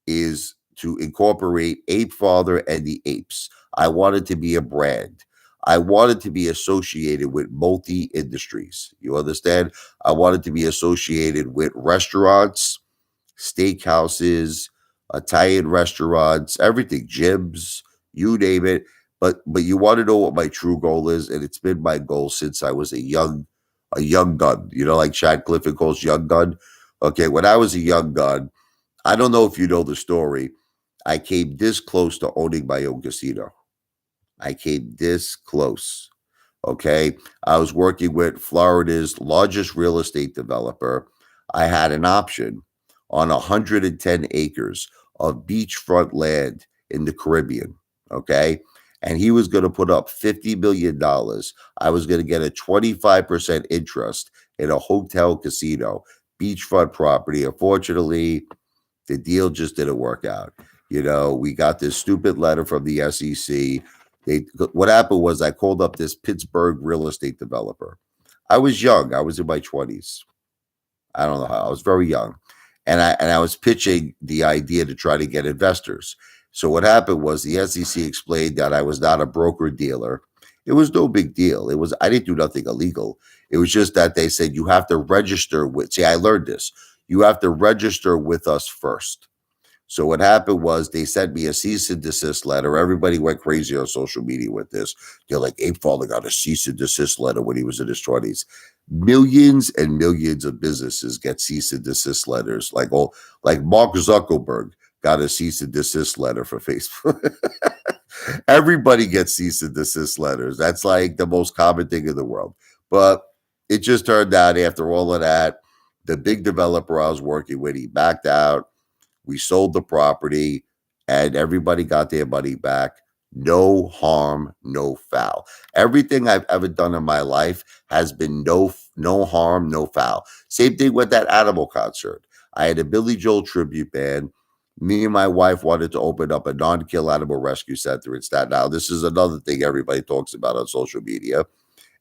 is to incorporate Ape Father and the Apes. I wanted to be a brand. I wanted to be associated with multi industries. You understand? I wanted to be associated with restaurants, steakhouses, Italian restaurants, everything, gyms, you name it. But you want to know what my true goal is, and it's been my goal since I was a young gun. Like Chad Clifford calls young gun. Okay, when I was a young gun, I don't know if you know the story. I came this close to owning my own casino. I came this close. Okay. I was working with Florida's largest real estate developer. I had an option on 110 acres of beachfront land in the Caribbean. Okay. And he was going to put up $50 million. I was going to get a 25% interest in a hotel casino, beachfront property. Unfortunately, the deal just didn't work out. We got this stupid letter from the SEC. What happened was I called up this Pittsburgh real estate developer. I was young. I was in my 20s. I don't know how. I was very young. And I was pitching the idea to try to get investors. So what happened was the SEC explained that I was not a broker dealer. It was no big deal. I didn't do nothing illegal. It was just that they said you have to register with, see, I learned this. You have to register with us first. So what happened was they sent me a cease and desist letter. Everybody went crazy on social media with this. They're like, Ape Father got a cease and desist letter when he was in his 20s. Millions and millions of businesses get cease and desist letters. Like Mark Zuckerberg got a cease and desist letter for Facebook. Everybody gets cease and desist letters. That's like the most common thing in the world. But it just turned out after all of that, the big developer I was working with, he backed out. We sold the property and everybody got their money back. No harm, no foul. Everything I've ever done in my life has been no harm, no foul. Same thing with that animal concert. I had a Billy Joel tribute band. Me and my wife wanted to open up a non-kill animal rescue center in Staten Island. This is another thing everybody talks about on social media.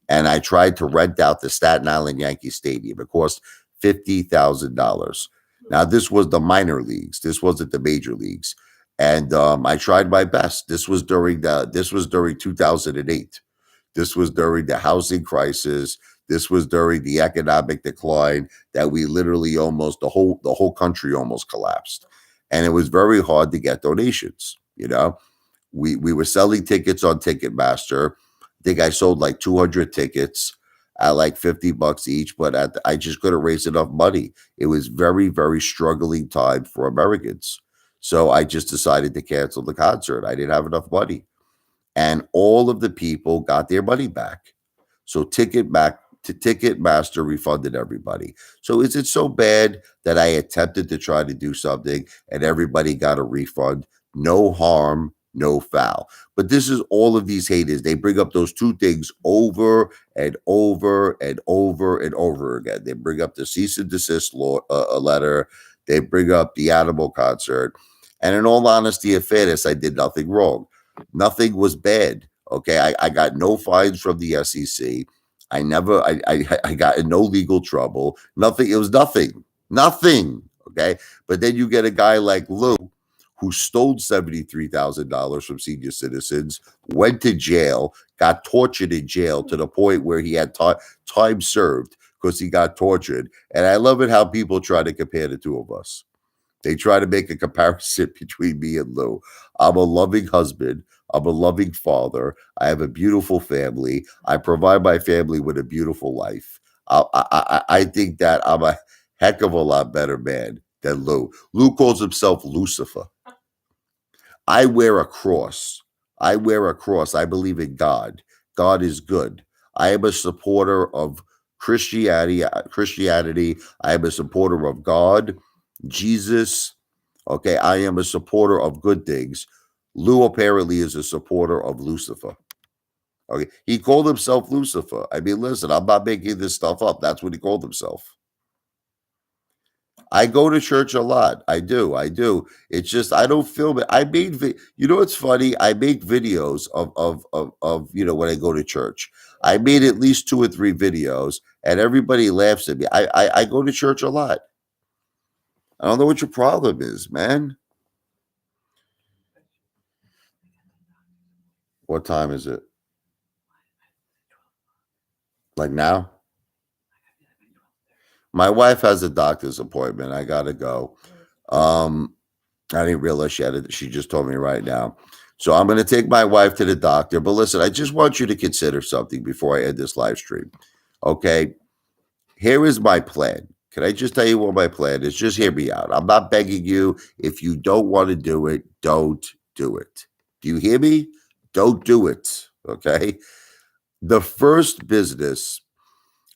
And I tried to rent out the Staten Island Yankee Stadium. It cost $50,000. Now, this was the minor leagues. This wasn't the major leagues. And I tried my best. This was during 2008. This was during the housing crisis. This was during the economic decline that we literally the whole country almost collapsed. And it was very hard to get donations. We were selling tickets on Ticketmaster. I think I sold like 200 tickets at like $50 each, but I just couldn't raise enough money. It was very, very struggling time for Americans. So I just decided to cancel the concert. I didn't have enough money. And all of the people got their money back. So Ticketmaster refunded everybody. So is it so bad that I attempted to try to do something and everybody got a refund? No harm, no foul. But this is all of these haters. They bring up those two things over and over and over and over again. They bring up the cease and desist letter. They bring up the animal concert. And in all honesty and fairness, I did nothing wrong. Nothing was bad. Okay. I got no fines from the SEC. I got in no legal trouble. Nothing. It was nothing. Nothing. Okay. But then you get a guy like Lou who stole $73,000 from senior citizens, went to jail, got tortured in jail to the point where he had time served because he got tortured. And I love it how people try to compare the two of us. They try to make a comparison between me and Lou. I'm a loving husband. I'm a loving father. I have a beautiful family. I provide my family with a beautiful life. I think that I'm a heck of a lot better man than Lou. Lou calls himself Lucifer. I wear a cross. I wear a cross. I believe in God. God is good. I am a supporter of Christianity. I am a supporter of God, Jesus. Okay, I am a supporter of good things. Lou apparently is a supporter of Lucifer. Okay, he called himself Lucifer. I mean, listen, I'm not making this stuff up. That's what he called himself. I go to church a lot. I do. I do. It's just I don't film it. You know what's funny? I make videos of when I go to church. I made at least 2 or 3 videos, and everybody laughs at me. I go to church a lot. I don't know what your problem is, man. What time is it? Like now? My wife has a doctor's appointment. I gotta go. Um, I didn't realize she had it. She just told me right now. So I'm going to take my wife to the doctor. But listen, I just want you to consider something before I end this live stream. Okay. Here is my plan. Can I just tell you what my plan is? Just hear me out. I'm not begging you. If you don't want to do it, don't do it. Do you hear me? Don't do it. Okay. The first business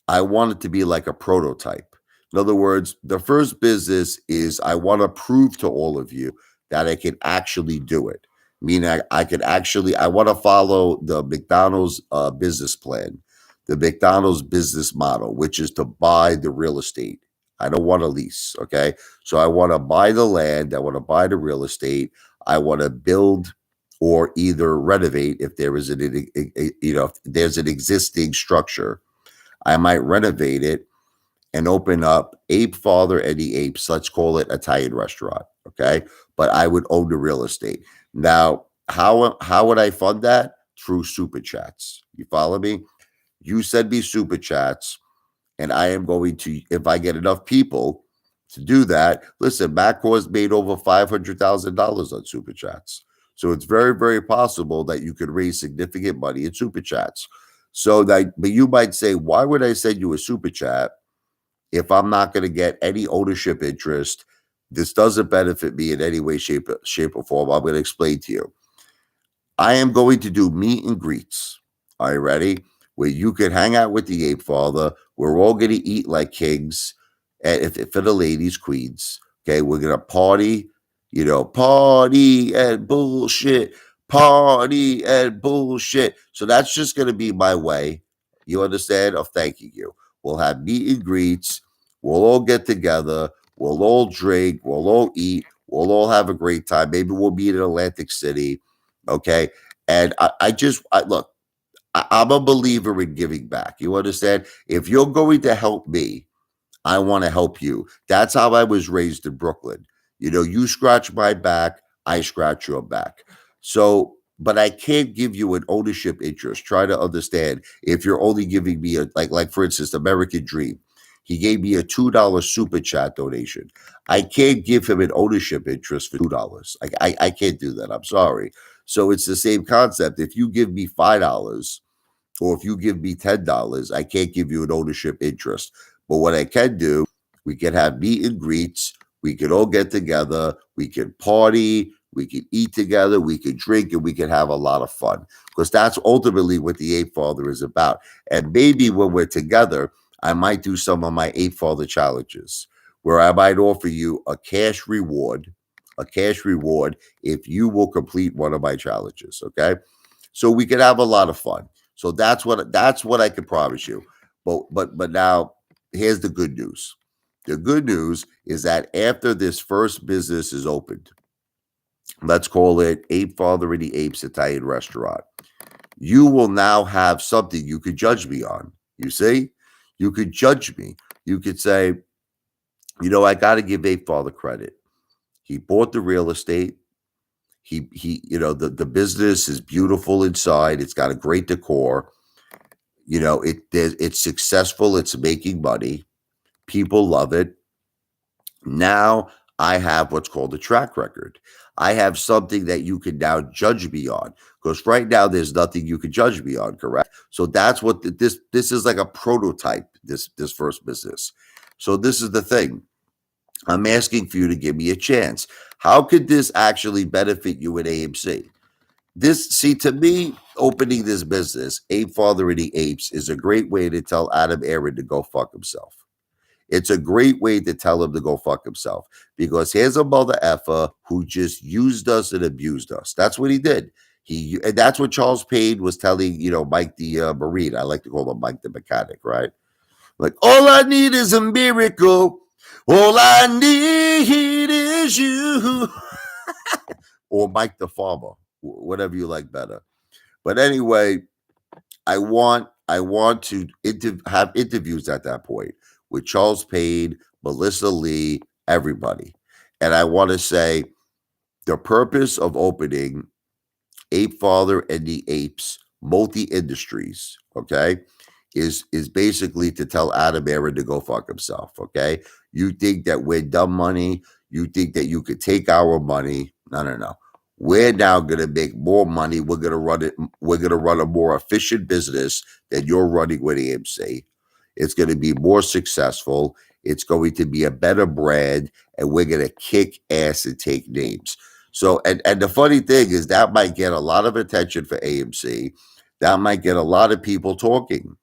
I want it to be like a prototype. In other words, the first business is I want to prove to all of you that I can actually do it. Meaning I can actually, I want to follow the McDonald's business plan, the McDonald's business model, which is to buy the real estate. I don't want to lease. Okay. So I want to buy the land. I want to buy the real estate. I want to build or either renovate if there is if there's an existing structure. I might renovate it and open up Apefather and the Apes. Let's call it Italian restaurant. Okay. But I would own the real estate. Now, how would I fund that? Through super chats. You follow me? You send me super chats, and I am going to, if I get enough people to do that. Listen, Maccor's made over $500,000 on super chats. So it's very, very possible that you could raise significant money in super chats. So that, but you might say, why would I send you a super chat if I'm not going to get any ownership interest? This doesn't benefit me in any way, shape, or form. I'm going to explain to you. I am going to do meet and greets. Are you ready? Where you can hang out with the Ape Father. We're all going to eat like kings, and if for the ladies, queens. Okay, we're gonna party. Party and bullshit, party and bullshit. So that's just gonna be my way. You understand? Of thanking you. We'll have meet and greets. We'll all get together. We'll all drink. We'll all eat. We'll all have a great time. Maybe we'll meet in Atlantic City. Okay. And look, I'm a believer in giving back. You understand? If you're going to help me, I want to help you. That's how I was raised in Brooklyn. You scratch my back, I scratch your back. So, but I can't give you an ownership interest. Try to understand if you're only giving me like for instance, American Dream. He gave me a $2 super chat donation. I can't give him an ownership interest for $2. I can't do that. I'm sorry. So it's the same concept. If you give me $5, or if you give me $10, I can't give you an ownership interest. But what I can do, we can have meet and greets. We can all get together. We can party. We can eat together. We can drink, and we can have a lot of fun, because that's ultimately what the Ape Father is about. And maybe when we're together, I might do some of my Ape Father challenges where I might offer you a cash reward if you will complete one of my challenges. Okay. So we could have a lot of fun. So that's what I can promise you. But now here's the good news. The good news is that after this first business is opened, let's call it Ape Father and the Apes Italian Restaurant, you will now have something you could judge me on. You see? You could judge me. You could say, I got to give Ape Father credit. He bought the real estate. The business is beautiful inside. It's got a great decor. It's successful. It's making money. People love it. Now I have what's called a track record. I have something that you can now judge me on, because right now there's nothing you can judge me on, correct? So that's what this is, like a prototype, this first business. So this is the thing. I'm asking for you to give me a chance. How could this actually benefit you at AMC? To me, opening this business, Ape Father and the Apes, is a great way to tell Adam Aaron to go fuck himself. It's a great way to tell him to go fuck himself, because here's a mother effer who just used us and abused us. That's what he did. And that's what Charles Payne was telling, Mike the Marine. I like to call him Mike the mechanic, right? Like, all I need is a miracle. All I need is you. Or Mike the Farmer, whatever you like better. But anyway, I want to have interviews at that point with Charles Payne, Melissa Lee, everybody. And I want to say the purpose of opening Ape Father and the Apes Multi Industries, okay, is basically to tell Adam Aaron to go fuck himself, okay? You think that we're dumb money? You think that you could take our money? No, no, no. We're now going to make more money. We're going to run it. We're going to run a more efficient business than you're running with AMC. It's going to be more successful. It's going to be a better brand, and we're going to kick ass and take names. So, and the funny thing is that might get a lot of attention for AMC. That might get a lot of people talking.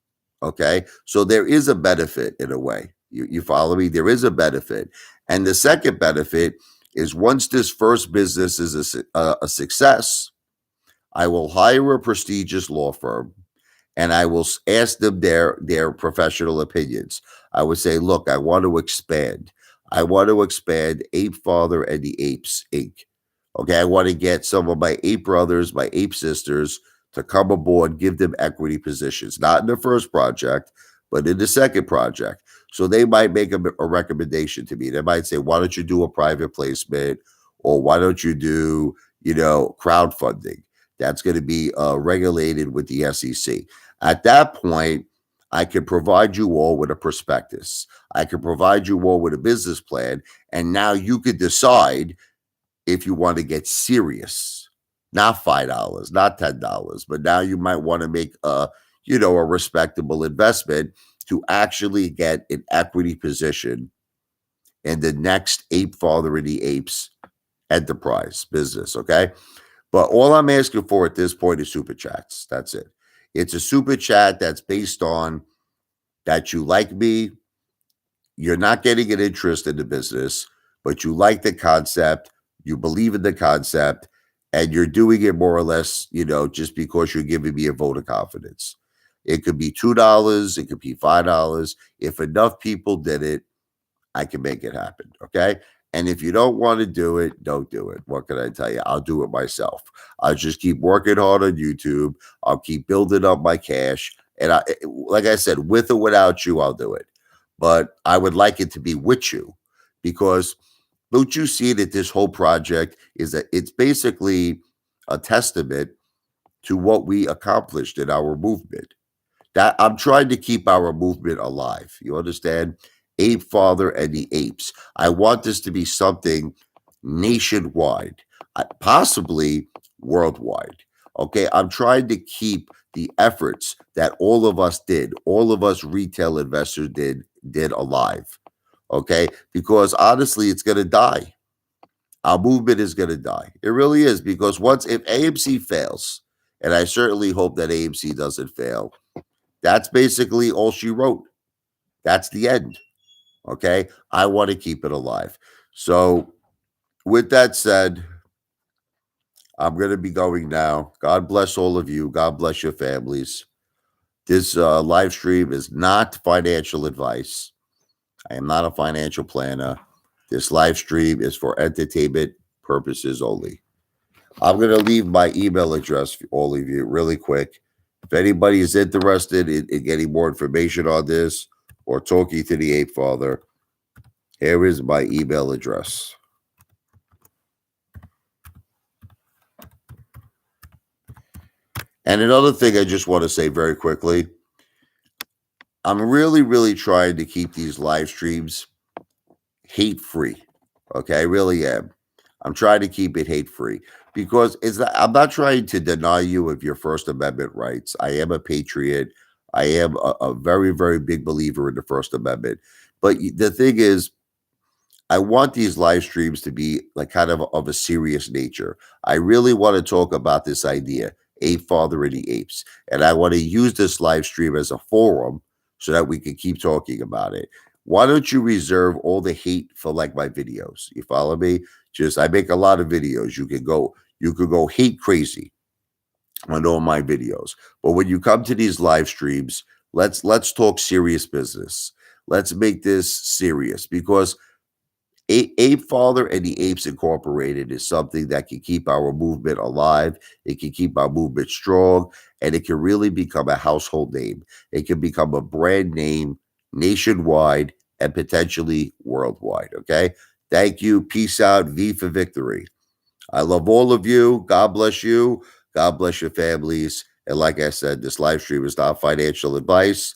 Okay, so there is a benefit in a way. You follow me? There is a benefit, and the second benefit is, once this first business is a success, I will hire a prestigious law firm, and I will ask them their professional opinions. I would say, look, I want to expand. I want to expand Ape Father and the Apes Inc. Okay, I want to get some of my ape brothers, my ape sisters to come aboard, give them equity positions, not in the first project, but in the second project. So they might make a recommendation to me. They might say, why don't you do a private placement, or why don't you do, crowdfunding? That's going to be regulated with the SEC. At that point, I can provide you all with a prospectus. I can provide you all with a business plan. And now you could decide if you want to get serious, not $5, not $10, but now you might want to make a respectable investment to actually get an equity position in the next Ape Father and the Apes enterprise business. Okay. But all I'm asking for at this point is super chats. That's it. It's a super chat that's based on that you like me. You're not getting an interest in the business, but you like the concept. You believe in the concept, and you're doing it more or less, just because you're giving me a vote of confidence. It could be $2. It could be $5. If enough people did it, I can make it happen. Okay. And if you don't want to do it, don't do it. What can I tell you? I'll do it myself. I'll just keep working hard on YouTube. I'll keep building up my cash. And like I said, with or without you, I'll do it. But I would like it to be with you, because don't you see that this whole project it's basically a testament to what we accomplished in our movement. That I'm trying to keep our movement alive. You understand? Ape Father and the Apes. I want this to be something nationwide, possibly worldwide. Okay. I'm trying to keep the efforts that all of us did, all of us retail investors did alive. Okay. Because honestly, it's going to die. Our movement is going to die. It really is. Because if AMC fails, and I certainly hope that AMC doesn't fail, that's basically all she wrote. That's the end. Okay. I want to keep it alive. So, with that said, I'm going to be going now. God bless all of you. God bless your families. This live stream is not financial advice. I am not a financial planner. This live stream is for entertainment purposes only. I'm going to leave my email address for all of you really quick. If anybody is interested in getting more information on this or talking to the Ape Father, here is my email address. And another thing I just want to say very quickly, I'm really, really trying to keep these live streams hate free. Okay, I really am. I'm trying to keep it hate free because I'm not trying to deny you of your First Amendment rights. I am a patriot. I am a very, very big believer in the First Amendment. But the thing is, I want these live streams to be like kind of a serious nature. I really want to talk about this idea, Ape Father and the Apes. And I want to use this live stream as a forum so that we can keep talking about it. Why don't you reserve all the hate for like my videos? You follow me? Just I make a lot of videos. You could go hate crazy on all my videos. But when you come to these live streams, let's talk serious business. Let's make this serious because Ape Father and the Apes Incorporated is something that can keep our movement alive. It can keep our movement strong, and it can really become a household name. It can become a brand name nationwide and potentially worldwide. Okay. Thank you. Peace out. V for victory. I love all of you. God bless you. God bless your families. And like I said, this live stream is not financial advice,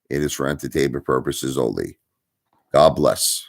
it is for entertainment purposes only. God bless.